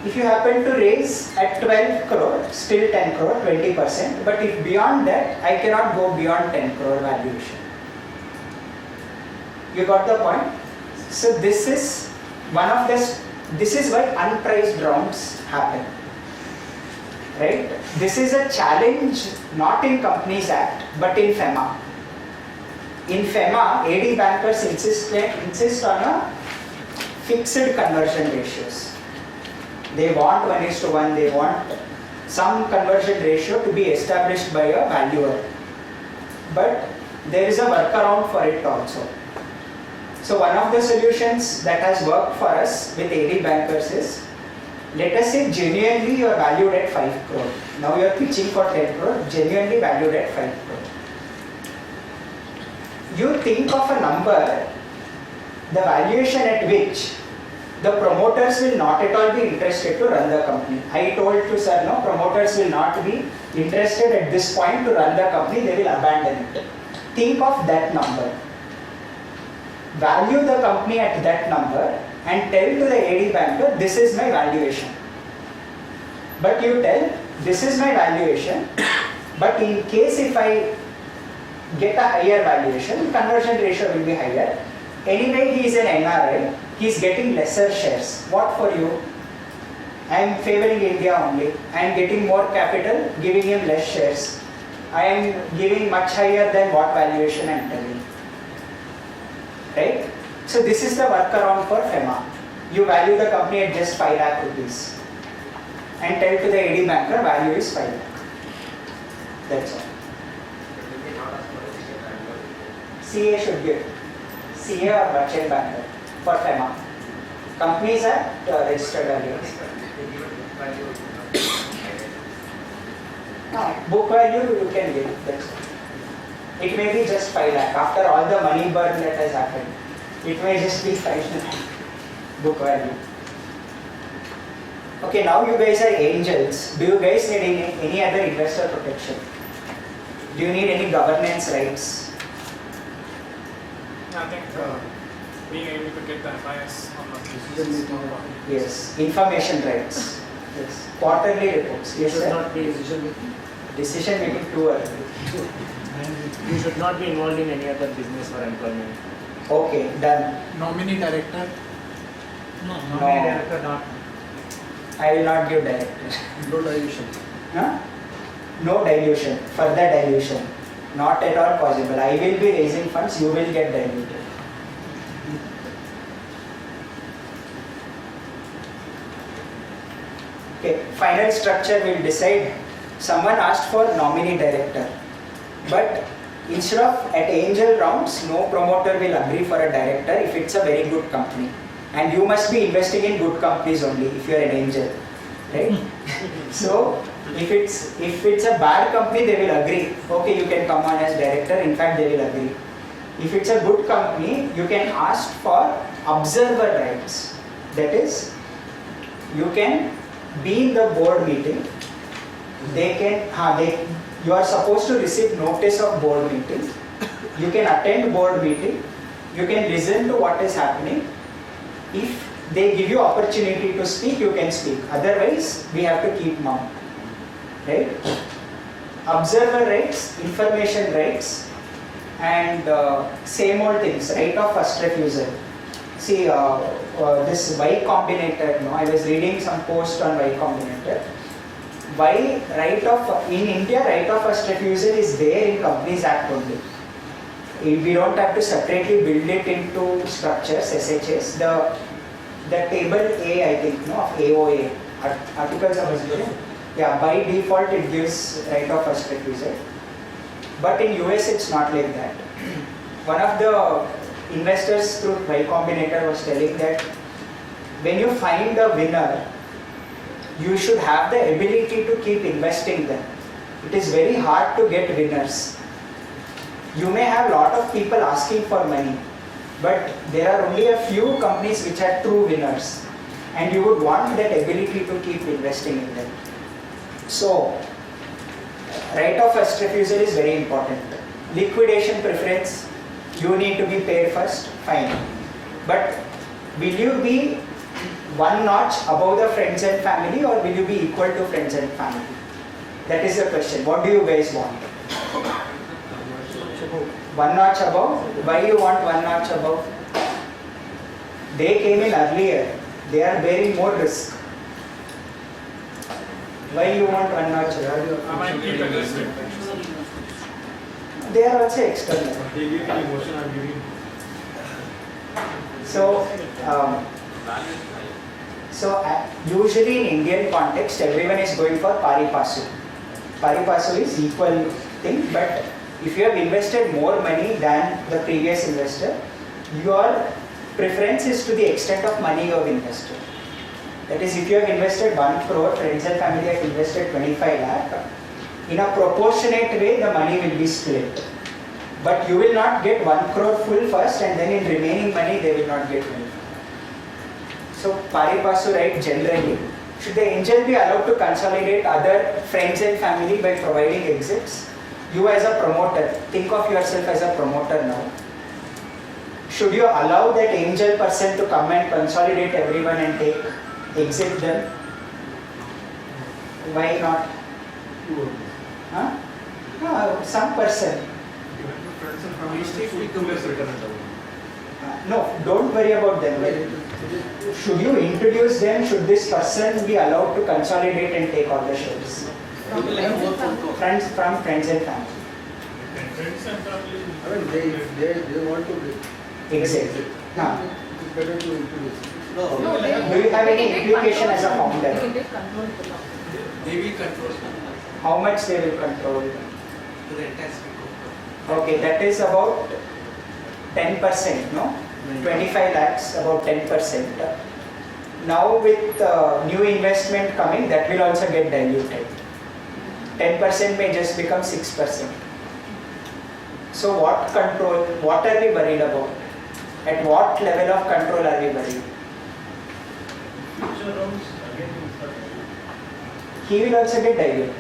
S2: If you happen to raise at 12 crore, still 10 crore, 20%, but if beyond that, I cannot go beyond 10 crore valuation. You got the point? So this is one of the, this is why unpriced rounds happen. Right? This is a challenge not in Companies Act, but in FEMA. In FEMA, AD bankers insist on a fixed conversion ratios. They want 1:1, they want some conversion ratio to be established by a valuer. But there is a workaround for it also. So one of the solutions that has worked for us with AD bankers is, let us say genuinely you are valued at 5 crore. Now you are pitching for 10 crore, genuinely valued at 5 crore. You think of a number, the valuation at which the promoters will not at all be interested to run the company. I told you, sir, no, promoters will not be interested at this point to run the company, they will abandon it. Think of that number. Value the company at that number and tell to the AD banker, this is my valuation. But you tell, this is my valuation, but in case if I get a higher valuation, conversion ratio will be higher. Anyway, he is an NRI, he is getting lesser shares. What for you? I am favoring India only. I am getting more capital, giving him less shares. I am giving much higher than what valuation I am telling. Right? So this is the workaround for FEMA. You value the company at just 5 lakh rupees and tell to the AD banker value is 5 lakh. That's all. CA should give. CA or merchant banker for FEMA. Companies are registered earlier. No, book value you can give. That's all. It may be just 5 lakh. After all the money burn that has happened, it may just be 5 lakh book value. Okay, now you guys are angels. Do you guys need any other investor protection? Do you need any governance rights?
S5: I think being able to get the MIS on the
S2: Yes, information rights. Yes, quarterly reports. Yes,
S14: should
S2: sir.
S14: not be decision making.
S2: Decision making too early.
S14: You should not be involved in any other business or employment.
S2: Okay, done.
S10: Nominee director?
S3: No,
S2: No.
S3: nominee director not.
S2: I will not give director.
S1: No dilution.
S2: Huh? No dilution, further dilution. Not at all possible. I will be raising funds, you will get diluted. Okay, final structure will decide. Someone asked for nominee director. But instead of at angel rounds, no promoter will agree for a director if it's a very good company. And you must be investing in good companies only if you are an angel. Right? So if it's a bad company, they will agree. Okay, you can come on as director. In fact, they will agree. If it's a good company, you can ask for observer rights. That is, you can be in the board meeting. You are supposed to receive notice of board meeting. You can attend board meeting. You can listen to what is happening. If they give you opportunity to speak, you can speak. Otherwise, we have to keep mum. Right? Observer rights, information rights, and same old things. Right of first refusal. See, this Y Combinator. I was reading some post on Y Combinator. Why in India, right of first refusal is there in Companies Act only. We don't have to separately build it into structures, SHS. The table A, I think, of AOA, Articles of Association, yeah, by default it gives right of first refusal. But in US it's not like that. One of the investors through Y Combinator was telling that when you find a winner, you should have the ability to keep investing them. It is very hard to get winners. You may have a lot of people asking for money, but there are only a few companies which are true winners, and you would want that ability to keep investing in them. So, right of first refusal is very important. Liquidation preference, you need to be paid first, fine. But will you be one notch above the friends and family, or will you be equal to friends and family? That is the question. What do you guys want? One notch above? Why you want one notch above? They came in earlier. They are bearing more risk. Why you want one notch above?
S5: I might keep adjusting.
S2: They are also external. So, usually in Indian context, everyone is going for pari passu. Pari passu is equal thing, but if you have invested more money than the previous investor, your preference is to the extent of money you have invested. That is, if you have invested 1 crore, friends and family have invested 25 lakh, in a proportionate way the money will be split. But you will not get 1 crore full first, and then in remaining money they will not get 25. So pari passu right generally. Should the angel be allowed to consolidate other friends and family by providing exits? You as a promoter, think of yourself as a promoter now. Should you allow that angel person to come and consolidate everyone and exit them? Why not? Huh? No, some person. No, don't worry about them. Should you introduce them? Should this person be allowed to consolidate and take all the shares? From friends and family.
S7: Friends and family.
S1: I mean, they want to
S2: exit. No.
S1: It's better to introduce.
S6: No,
S2: Do you have any implication as a founder?
S10: They will control.
S2: How much they will control?
S10: To the entire
S2: Okay, that is about 10%, no? 25 lakhs, about 10%. Now with new investment coming, that will also get diluted. 10% may just become 6%. So what control, what are we worried about? At what level of control are we worried?
S7: Future rounds again will start.
S2: He will also get diluted.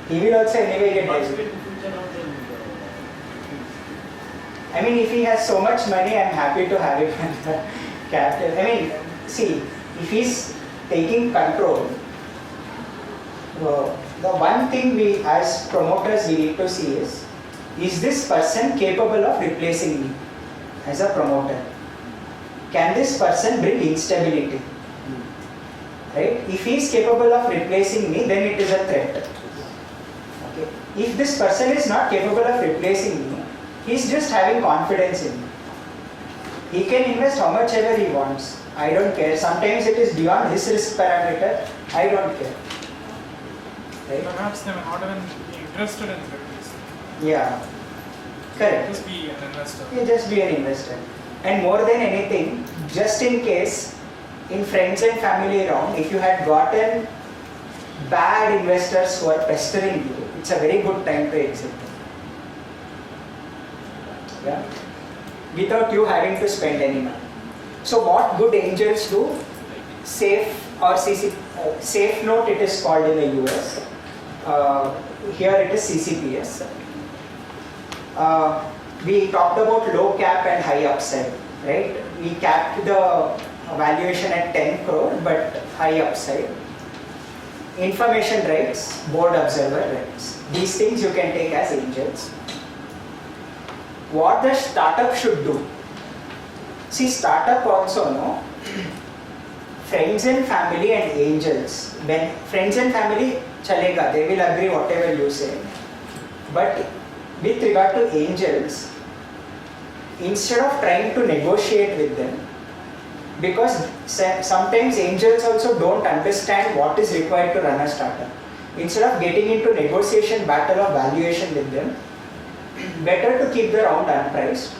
S2: He will also anyway get diluted. I mean, if he has so much money, I am happy to have it as the capital. I mean, see, if he's taking control, the one thing we as promoters we need to see is this person capable of replacing me as a promoter? Can this person bring instability? Right? If he is capable of replacing me, then it is a threat. Okay. If this person is not capable of replacing me, he is just having confidence in me. He can invest how much ever he wants. I don't care. Sometimes it is beyond his risk parameter. I don't care. Right?
S5: Perhaps they may not even be interested in replacing.
S2: Yeah. Correct.
S5: Just be an investor.
S2: Yeah, just be an investor. And more than anything, just in case, in friends and family round, if you had gotten bad investors who are pestering you, it's a very good time to exit. Yeah? Without you having to spend any money. So what good angels do? Safe or safe note it is called in the US. Here it is CCPS. We talked about low cap and high upside, right? We capped the valuation at 10 crore but high upside. Information rights, board observer rights. These things you can take as angels. What the startup should do? See, startup also, no? Friends and family and angels. When friends and family, chalega, they will agree whatever you say. But with regard to angels, instead of trying to negotiate with them, because sometimes angels also don't understand what is required to run a startup. Instead of getting into negotiation battle of valuation with them, better to keep the round unpriced.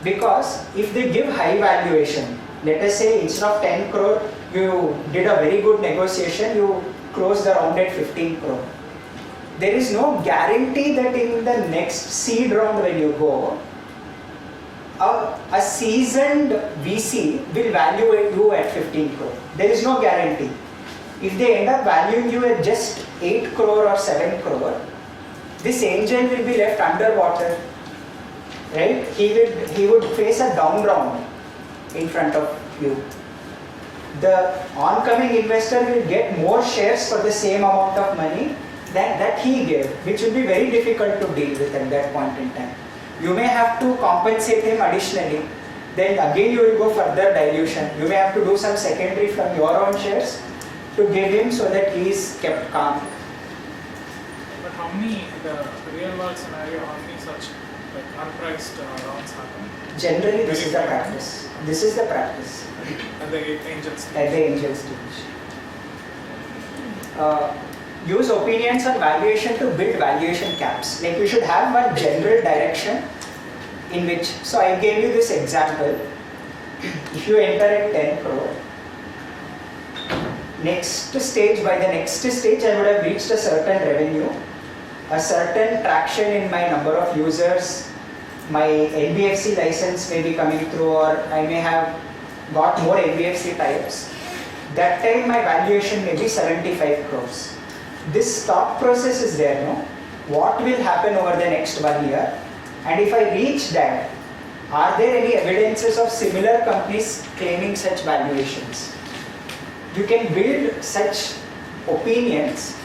S2: Because if they give high valuation, let us say instead of 10 crore, you did a very good negotiation, you closed the round at 15 crore. There is no guarantee that in the next seed round when you go, a seasoned VC will value you at 15 crore. There is no guarantee. If they end up valuing you at just 8 crore or 7 crore, this angel will be left underwater, right? He would face a down round.
S16: in front of you. The oncoming investor will get more shares for the same amount of money than that he gave, which will be very difficult to deal with at that point in time. You may have to compensate him additionally. Then again you will go further dilution. You may have to do some secondary from your own shares to give him so that he is kept calm.
S5: But how many, in the real world scenario, how many such like unpriced rounds happen?
S16: Generally this is the practice. This is the practice.
S5: At the angel stage.
S16: At the angel stage. Use opinions on valuation to build valuation caps. Like you should have one general direction in which, so I gave you this example. If you enter at 10 crore, next stage, by the next stage I would have reached a certain revenue, a certain traction in my number of users, my NBFC license may be coming through, or I may have got more NBFC types. That time my valuation may be 75 crores. This thought process is there, no? What will happen over the next 1 year? And if I reach that, are there any evidences of similar companies claiming such valuations? You can build such opinions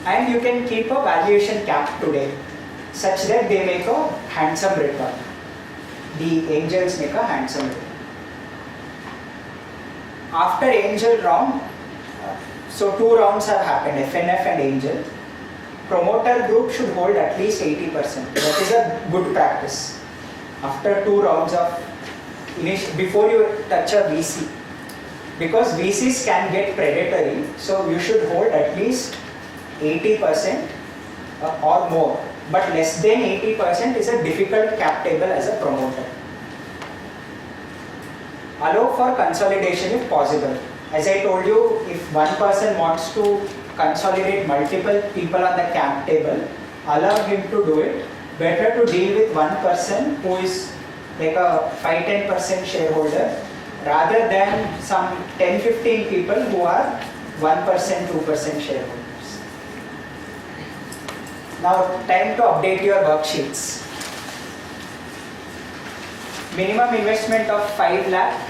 S16: and you can keep a valuation cap today such that they make a handsome return. The angels make a handsome return. After angel round, so 2 rounds have happened, FNF and angel. Promoter group should hold at least 80%. That is a good practice. After 2 rounds of before you touch a VC, because VCs can get predatory, so you should hold at least 80% or more. But less than 80% is a difficult cap table as a promoter. Allow for consolidation if possible. As I told you, if one person wants to consolidate multiple people on the cap table, allow him to do it. Better to deal with one person who is like a 5-10% shareholder rather than some 10-15 people who are 1%, 2% shareholders. Now time to update your worksheets. Minimum investment of 5 lakh.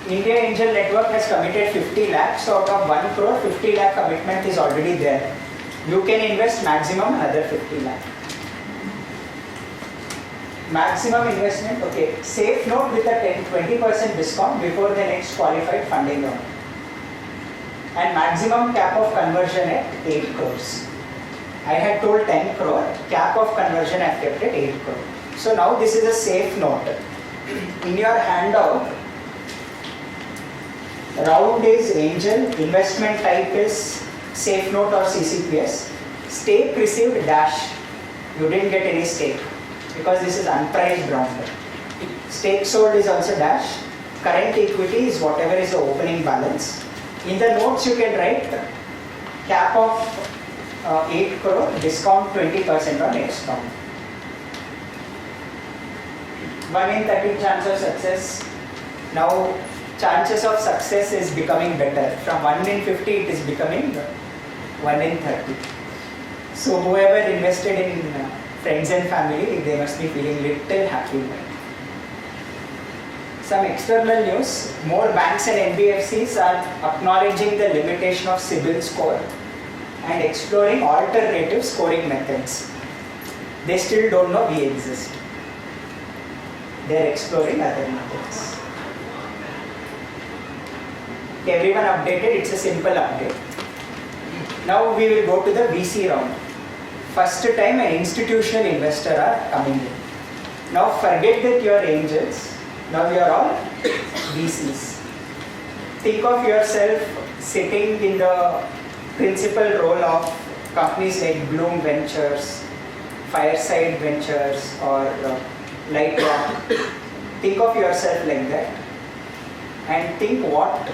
S16: India Angel Network has committed 50 lakhs, so out of 1 crore, 50 lakh commitment is already there. You can invest maximum another 50 lakh. Maximum investment, okay. Safe note with a 20% discount before the next qualified funding round. And maximum cap of conversion at 8 crores. I had told 10 crore, cap of conversion I have kept at 8 crore. So now this is a safe note. In your handout, round is angel, investment type is safe note or CCPS, stake received dash, you didn't get any stake because this is unpriced round. Stake sold is also dash, current equity is whatever is the opening balance. In the notes you can write cap of 8 crore, discount 20% on next round. 1 in 30 chance of success. Now chances of success is becoming better. From 1 in 50 it is becoming 1 in 30. So whoever invested in friends and family, they must be feeling little happy. Some external news, more banks and NBFCs are acknowledging the limitation of CIBIL score and exploring alternative scoring methods. They still don't know we exist. They are exploring other methods. Everyone updated, it's a simple update. Now we will go to the VC round. First time an institutional investor are coming in. Now forget that you are angels, now you are all VCs. Think of yourself sitting in the principal role of companies like Bloom Ventures, Fireside Ventures or Lightrock. Think of yourself like that and think what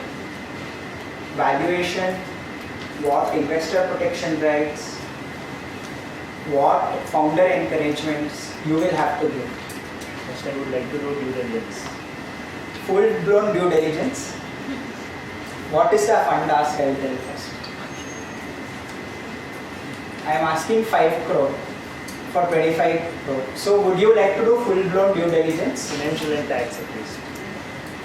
S16: valuation, what investor protection rights, what founder encouragements you will have to give.
S14: First, I would like to do due diligence.
S16: Full-blown due diligence. What is the fund ask? I will tell first. I am asking 5 crore for 25 crore. So would you like to do full-blown due diligence?
S14: Financial and tax at least.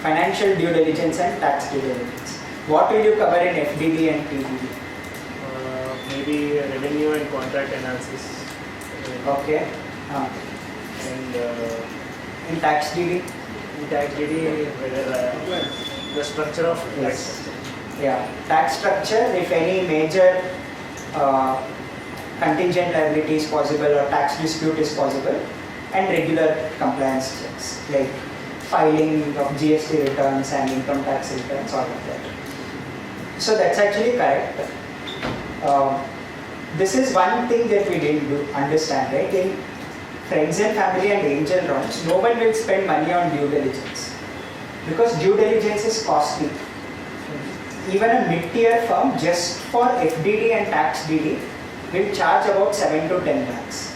S16: financial due diligence and tax due diligence. What will you cover in FDD and TDD?
S14: Maybe revenue and contract analysis.
S16: Okay.
S14: And
S16: in tax DD?
S14: In tax DD, whether the structure of tax.
S16: Yeah, tax structure, if any major contingent liability is possible or tax dispute is possible, and regular compliance checks like filing of GST returns and income tax returns, all of that. So that's actually correct. This is one thing that we didn't understand, right? In friends and family and angel rounds, no one will spend money on due diligence because due diligence is costly. Even a mid-tier firm just for FDD and tax DD will charge about 7 to 10 lakhs.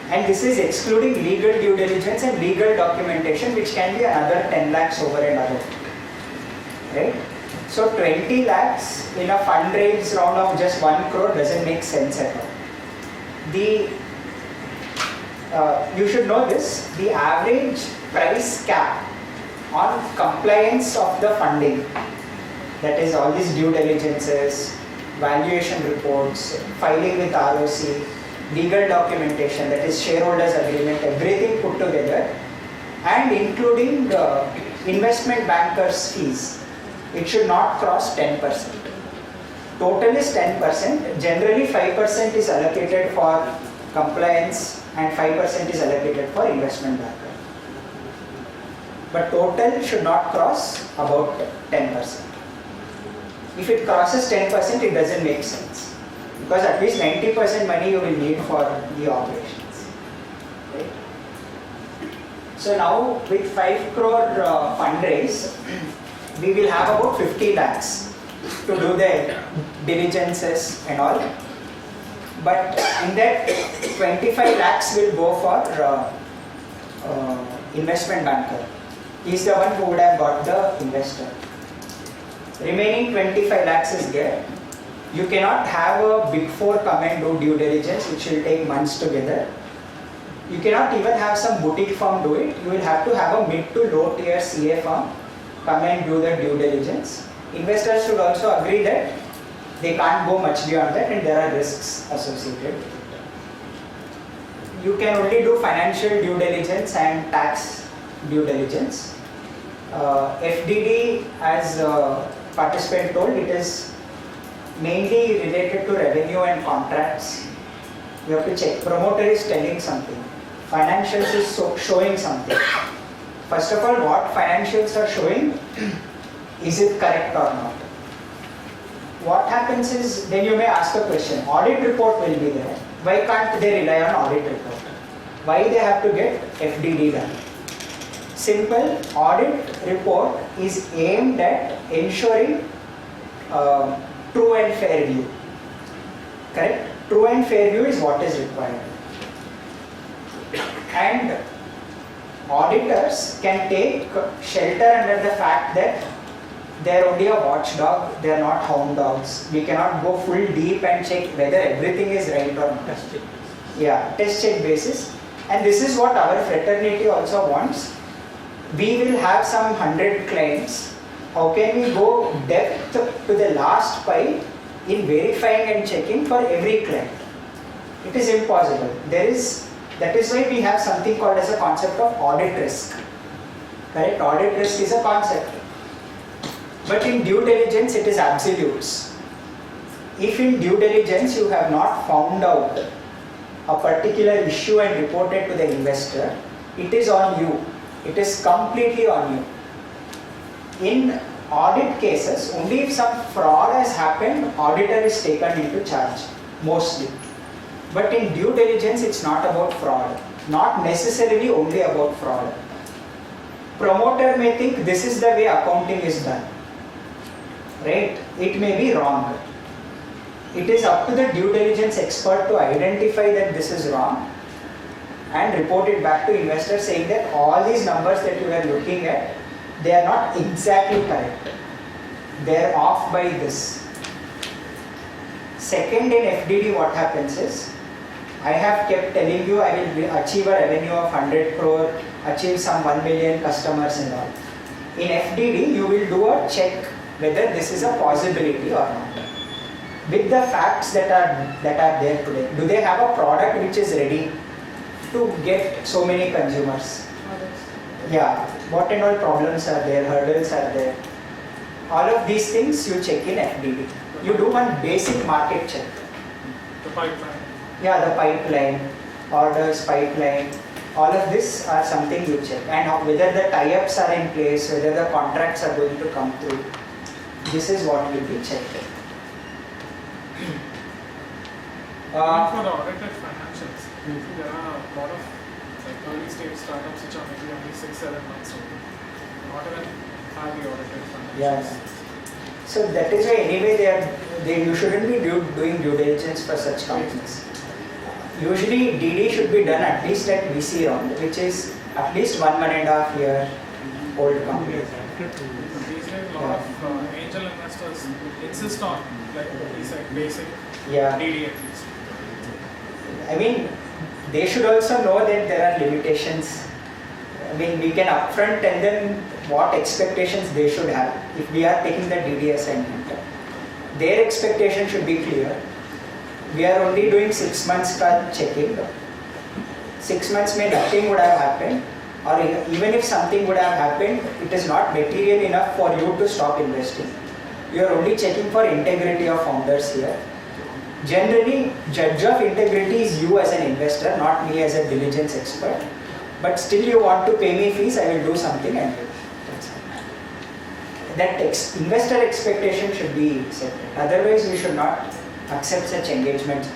S16: And this is excluding legal due diligence and legal documentation, which can be another 10 lakhs over and above. Right? So 20 lakhs in a fundraise round of just 1 crore doesn't make sense at all. You should know this, the average price cap on compliance of the funding, that is all these due diligences, valuation reports, filing with ROC, legal documentation, that is shareholders agreement, everything put together, and including investment bankers' fees, it should not cross 10%. Total is 10%, generally 5% is allocated for compliance and 5% is allocated for investment banker. But total should not cross about 10%. If it crosses 10%, it doesn't make sense. Because at least 90% money you will need for the operations. Right? So now with 5 crore fundraise, we will have about 50 lakhs to do the diligences and all. But in that 25 lakhs will go for investment banker. He is the one who would have got the investor. Remaining 25 lakhs is there. You cannot have a big four come and do due diligence, which will take months together. You cannot even have some boutique firm do it. You will have to have a mid to low tier CA firm come and do the due diligence. Investors should also agree that they can't go much beyond that and there are risks associated with it. You can only do financial due diligence and tax due diligence. FDD, as participant told, it is mainly related to revenue and contracts. You have to check. Promoter is telling something. Financials is showing something. First of all, what financials are showing, is it correct or not? What happens is, then you may ask a question, audit report will be there. Why can't they rely on audit report? Why they have to get FDD done? Simple, audit report is aimed at ensuring true and fair view. Correct? True and fair view is what is required. And auditors can take shelter under the fact that they are only a watchdog, they are not hound dogs. We cannot go full deep and check whether everything is right or not. Test check. Yeah, test check basis. And this is what our fraternity also wants. We will have some 100 clients. How can we go depth to the last pi in verifying and checking for every client? It is impossible. That is why we have something called as a concept of audit risk. Correct? Audit risk is a concept. But in due diligence, it is absolutes. If in due diligence you have not found out a particular issue and reported to the investor, it is on you. It is completely on you. In audit cases, only if some fraud has happened, auditor is taken into charge, mostly. But in due diligence, it's not about fraud. Not necessarily only about fraud. Promoter may think this is the way accounting is done. Right? It may be wrong. It is up to the due diligence expert to identify that this is wrong and report it back to investors saying that all these numbers that you are looking at, they are not exactly correct. They are off by this. Second, in FDD what happens is, I have kept telling you I will achieve a revenue of 100 crore, achieve some 1 million customers and all. In FDD, you will do a check whether this is a possibility or not. With the facts that are there today, do they have a product which is ready to get so many consumers? Yeah, what and all problems are there, hurdles are there. All of these things you check in FDD. You do one basic market check.
S5: The pipeline.
S16: Yeah, the pipeline, orders, pipeline, all of this are something you check. And whether the tie-ups are in place, whether the contracts are going to come through. This is what will be checked.
S5: Even for the audited financials, there are a lot of early stage startups which are maybe only 6-7 months old. Not even have the audited financials.
S16: Yes. So that is why anyway you shouldn't be doing due diligence for such companies. Usually DD should be done at least at VC round, which is at least 1.5 year old company.
S5: These days a lot of angel investors insist on these basic DD at least.
S16: I mean, they should also know that there are limitations. I mean, we can upfront tell them what expectations they should have if we are taking the DD assignment. Their expectation should be clear. We are only doing 6 months checking. 6 months may nothing would have happened, or even if something would have happened, it is not material enough for you to stop investing. You are only checking for integrity of founders here. Generally, judge of integrity is you as an investor, not me as a diligence expert. But still you want to pay me fees, I will do something and do. That investor expectation should be set. Otherwise, we should not accept such engagements.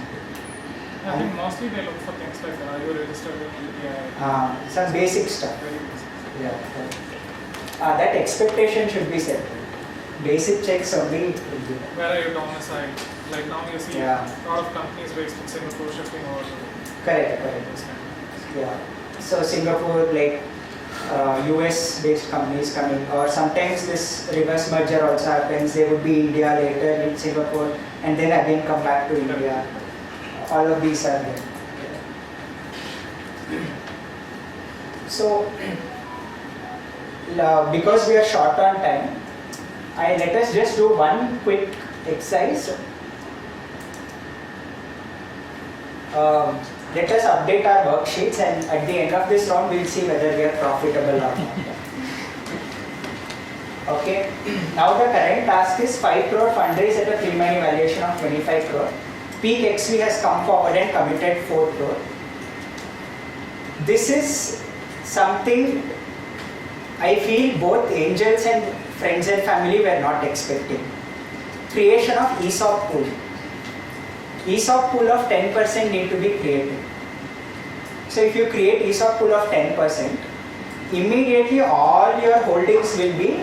S5: I think mostly they look for things like are you registered with UPI?
S16: Some basic stuff.
S5: Very basic.
S16: Yeah. That expectation should be set. Basic checks only.
S5: Where are you domiciled? Like now you see a lot of companies based in Singapore shifting over to.
S16: Correct. Yeah. So Singapore, like US based companies coming, or sometimes this reverse merger also happens. They would be India later in Singapore and then again come back to India. All of these are there. So because we are short on time, let us just do one quick exercise. Let us update our worksheets, and at the end of this round we will see whether we are profitable or not. Okay. Now the current task is 5 crore fundraise at a pre-money valuation of 25 crore. Peak XV has come forward and committed 4 crore. This is something I feel both angels and friends and family were not expecting. Creation of ESOP pool. ESOP pool of 10% need to be created. So if you create ESOP pool of 10%, immediately all your holdings will be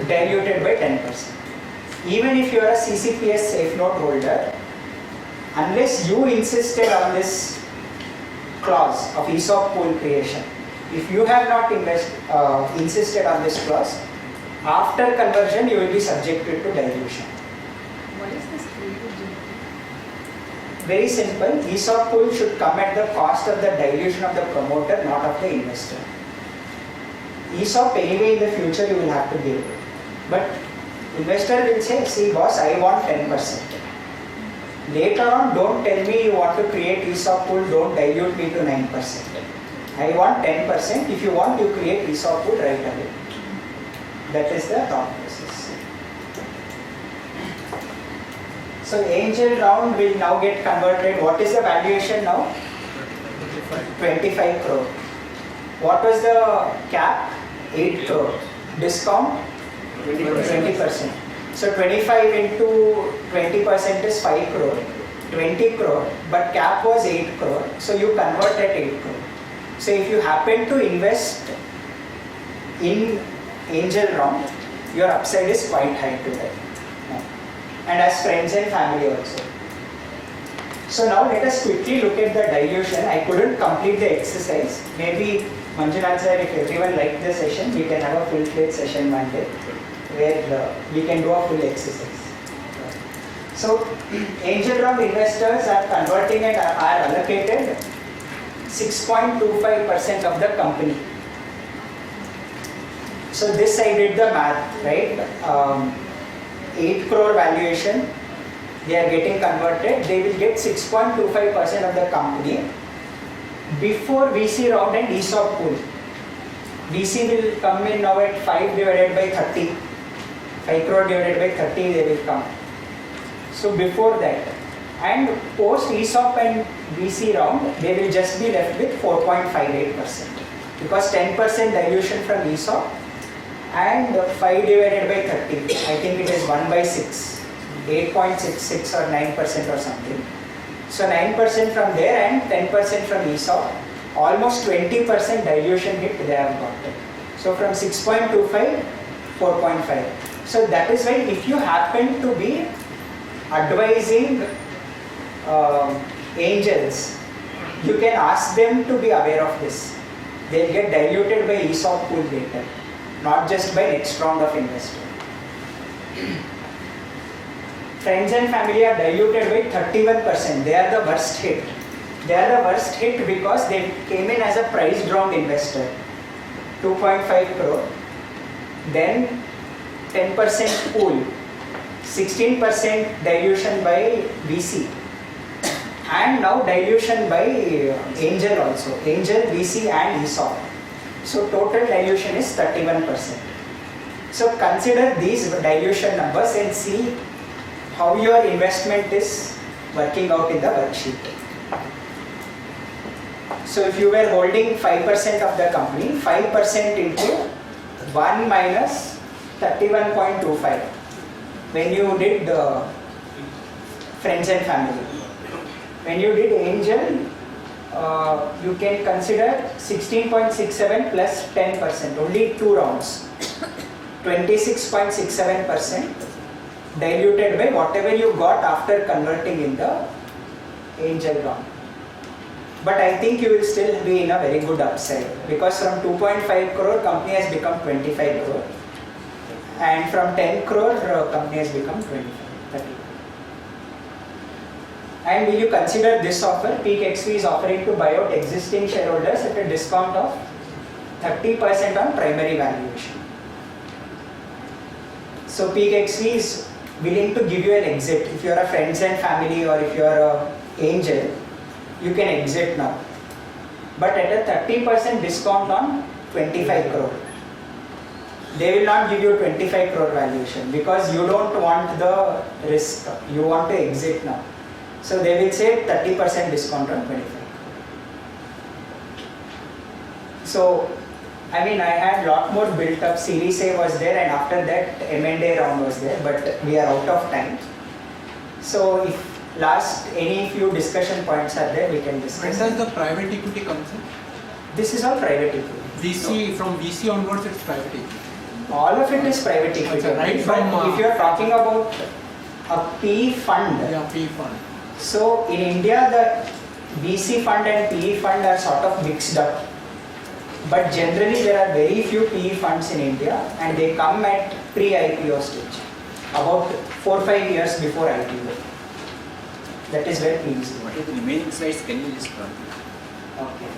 S16: diluted by 10%. Even if you are a CCPS safe note holder, unless you insisted on this clause of ESOP pool creation, if you have not insisted on this clause, after conversion you will be subjected to dilution.
S6: What is this creative generative?
S16: Very simple, ESOP pool should come at the cost of the dilution of the promoter, not of the investor. ESOP anyway in the future you will have to give. But investor will say, see boss, I want 10%. Later on, don't tell me you want to create ESOP pool, don't dilute me to 9%. I want 10%, if you want you create ESOP pool right away. That is the thought process. So angel round will now get converted. What is the valuation now? 25 crore. What was the cap? 8 crore. Discount? 20%. So 25 into 20% is 5 crore. 20 crore. But cap was 8 crore. So you convert at 8 crore. So if you happen to invest in angel round, your upside is quite high today. And as friends and family also. So now let us quickly look at the dilution. I couldn't complete the exercise. Maybe Manjunath sir, if everyone liked the session, we can have a full-fledged session one day where we can do a full exercise. So angel round investors are converting and are allocated 6.25% of the company. So this I did the math, right? 8 crore valuation, they are getting converted, they will get 6.25% of the company before VC round and ESOP pool. VC will come in now at 5 divided by 30. 5 crore divided by 30 they will come. So before that. And post ESOP and VC round, they will just be left with 4.58%. Because 10% dilution from ESOP and 5 divided by 30, I think it is 1 by 6, 8.66 or 9% or something. So 9% from there and 10% from ESOP, almost 20% dilution hit they have got. So from 6.25, 4.5. So that is why if you happen to be advising angels, you can ask them to be aware of this. They'll get diluted by ESOP pool later, not just by next round of investment. Friends and family are diluted by 31%. They are the worst hit. They are the worst hit because they came in as a priced round investor, 2.5 crore. Then 10% pool, 16% dilution by VC, and now dilution by angel also, angel, VC and ESOP. So total dilution is 31%. So consider these dilution numbers and see how your investment is working out in the worksheet. So if you were holding 5% of the company, 5% into 1 minus 31.25 when you did the friends and family. When you did angel, you can consider 16.67 plus 10%, only 2 rounds, 26.67% diluted by whatever you got after converting in the angel round. But I think you will still be in a very good upside because from 2.5 crore company has become 25 crore and from 10 crore company has become 25, 30. And will you consider this offer? Peak XV is offering to buy out existing shareholders at a discount of 30% on primary valuation. So Peak XV is willing to give you an exit. If you are a friends and family or if you are an angel, you can exit now. But at a 30% discount on 25 crore. They will not give you 25 crore valuation because you don't want the risk. You want to exit now. So they will say 30% discount on 25. So, I mean, I had lot more built up. Series A was there and after that M&A round was there, but we are out of time. So if any few discussion points are there, we can discuss.
S10: When does the private equity comes in?
S16: This is all private equity.
S10: VC, from VC onwards it's private equity.
S16: All of it is private equity.
S10: Right from,
S16: if you are talking about a PE fund.
S10: Yeah, PE fund.
S16: So in India, the VC fund and PE fund are sort of mixed up. But generally there are very few PE funds in India and they come at pre-IPO stage, about 4-5 years before IPO. That is where PE is.
S12: What are the remaining slides? Can you just run?
S16: Okay.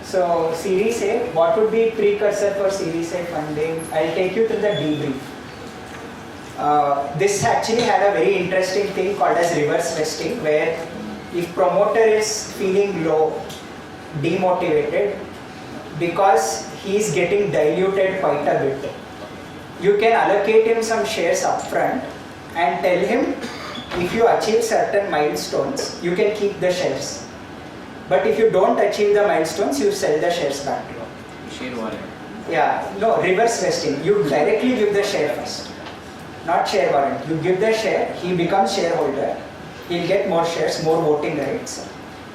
S16: So Series A, what would be precursor for Series A funding? I'll take you through the debrief. This actually had a very interesting thing called as reverse vesting, where if promoter is feeling low, demotivated, because he is getting diluted quite a bit, you can allocate him some shares upfront and tell him if you achieve certain milestones, you can keep the shares. But if you don't achieve the milestones, you sell the shares back to him.
S12: Share warrant.
S16: Yeah, no, reverse vesting. You directly give the share first. Not share warrant. You give the share, he becomes shareholder, he'll get more shares, more voting rights.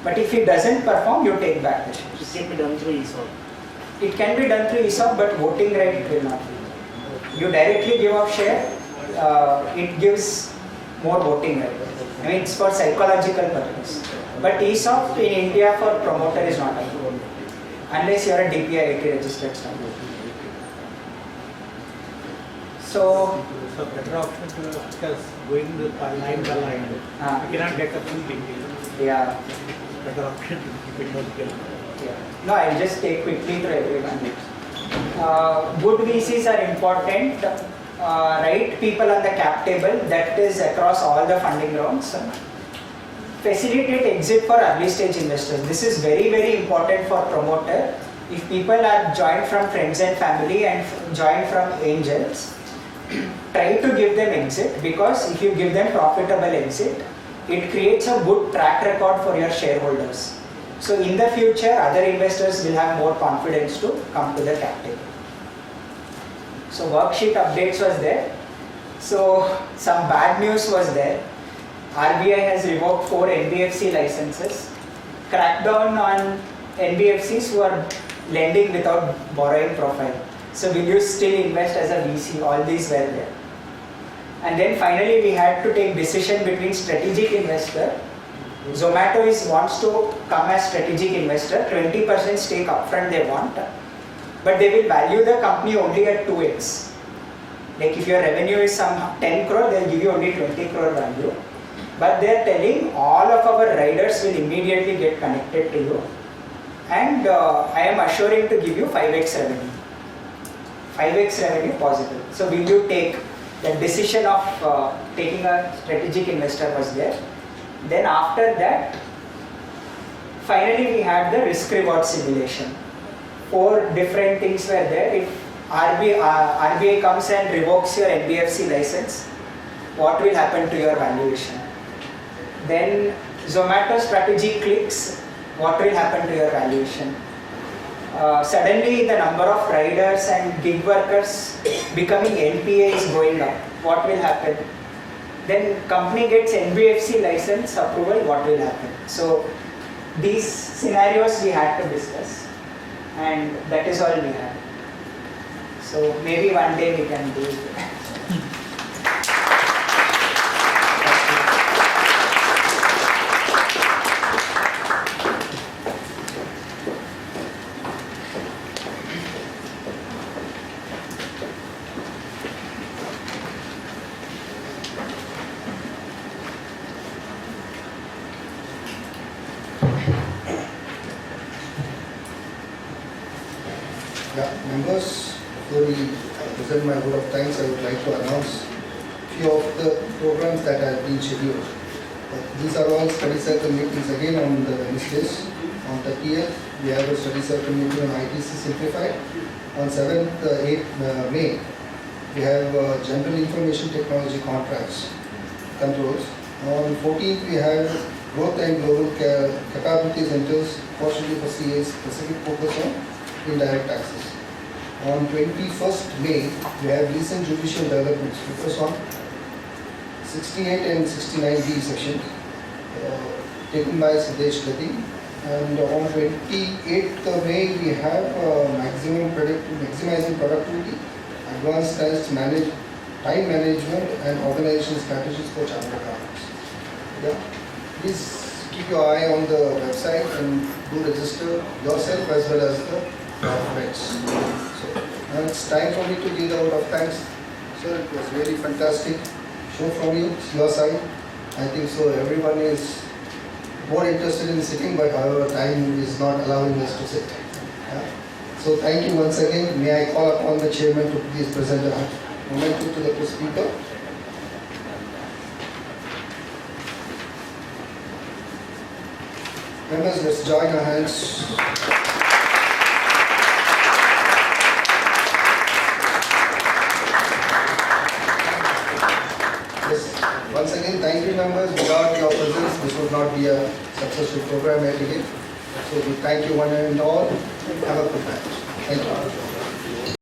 S16: But if he doesn't perform, you take back the shares.
S14: It can be done through ESOP.
S16: It can be done through ESOP, but voting right will not be. You directly give up share, it gives more voting right. I mean, it's for psychological purpose. But ESOP in India for promoter is not approved, unless you are a DPI 80 registered stock. So
S3: better option to discuss going line by line. You cannot get a full detail.
S16: Yeah.
S3: Better option to keep it vertical.
S16: Yeah. No, I'll just take quickly through everyone. Good VCs are important. Right people on the cap table, that is across all the funding rounds. Facilitate exit for early stage investors. This is very, very important for promoter. If people are joined from friends and family and joined from angels, try to give them exit, because if you give them profitable exit, it creates a good track record for your shareholders. So in the future, other investors will have more confidence to come to the cap table. So worksheet updates was there. So some bad news was there. RBI has revoked 4 NBFC licenses. Crackdown on NBFCs who are lending without borrowing profile. So will you still invest as a VC? All these were there. And then finally we had to take decision between strategic investor. Zomato wants to come as strategic investor, 20% stake upfront they want, but they will value the company only at 2x. Like if your revenue is some 10 crore, they'll give you only 20 crore value. But they're telling all of our riders will immediately get connected to you. And I am assuring to give you 5x revenue. 5x revenue possible. So will you take the decision of taking a strategic investor was there. Then after that, finally we had the risk reward simulation. 4 different things were there. If RBI comes and revokes your NBFC license, what will happen to your valuation? Then Zomato strategy clicks, what will happen to your valuation? Suddenly the number of riders and gig workers becoming NPA is going up, what will happen? Then company gets NBFC license approval, what will happen? So these scenarios we had to discuss, and that is all we had. So maybe one day we can do it.
S1: Members, before we present my vote of thanks, I would like to announce a few of the programs that have been scheduled. These are all study circle meetings again on the Wednesdays. On 30th, we have a study circle meeting on ITC Simplified. On 7th, 8th May, we have general information technology contracts controls. On 14th, we have growth and global capability centers, partially for CA's specific focus on indirect taxes. On 21st May, we have recent judicial developments, focus on 68 and 69B section taken by Siddhesh Gati. And on 28th May, we have maximizing productivity, advanced time management and organization strategies for chartered accountants. Yeah. Please keep your eye on the website and do register yourself as well as the friends. So now it's time for me to give the vote of thanks. Sir, it was really fantastic show from you, your side. I think so everyone is more interested in sitting, but however time is not allowing us to sit. Yeah. So thank you once again. May I call upon the chairman to please present a momentum to the speaker. Members, let's join our hands. Yes. Once again, thank you members. Without your presence, this would not be a successful program yet again. So we thank you one and all. Have a good night. Thank you.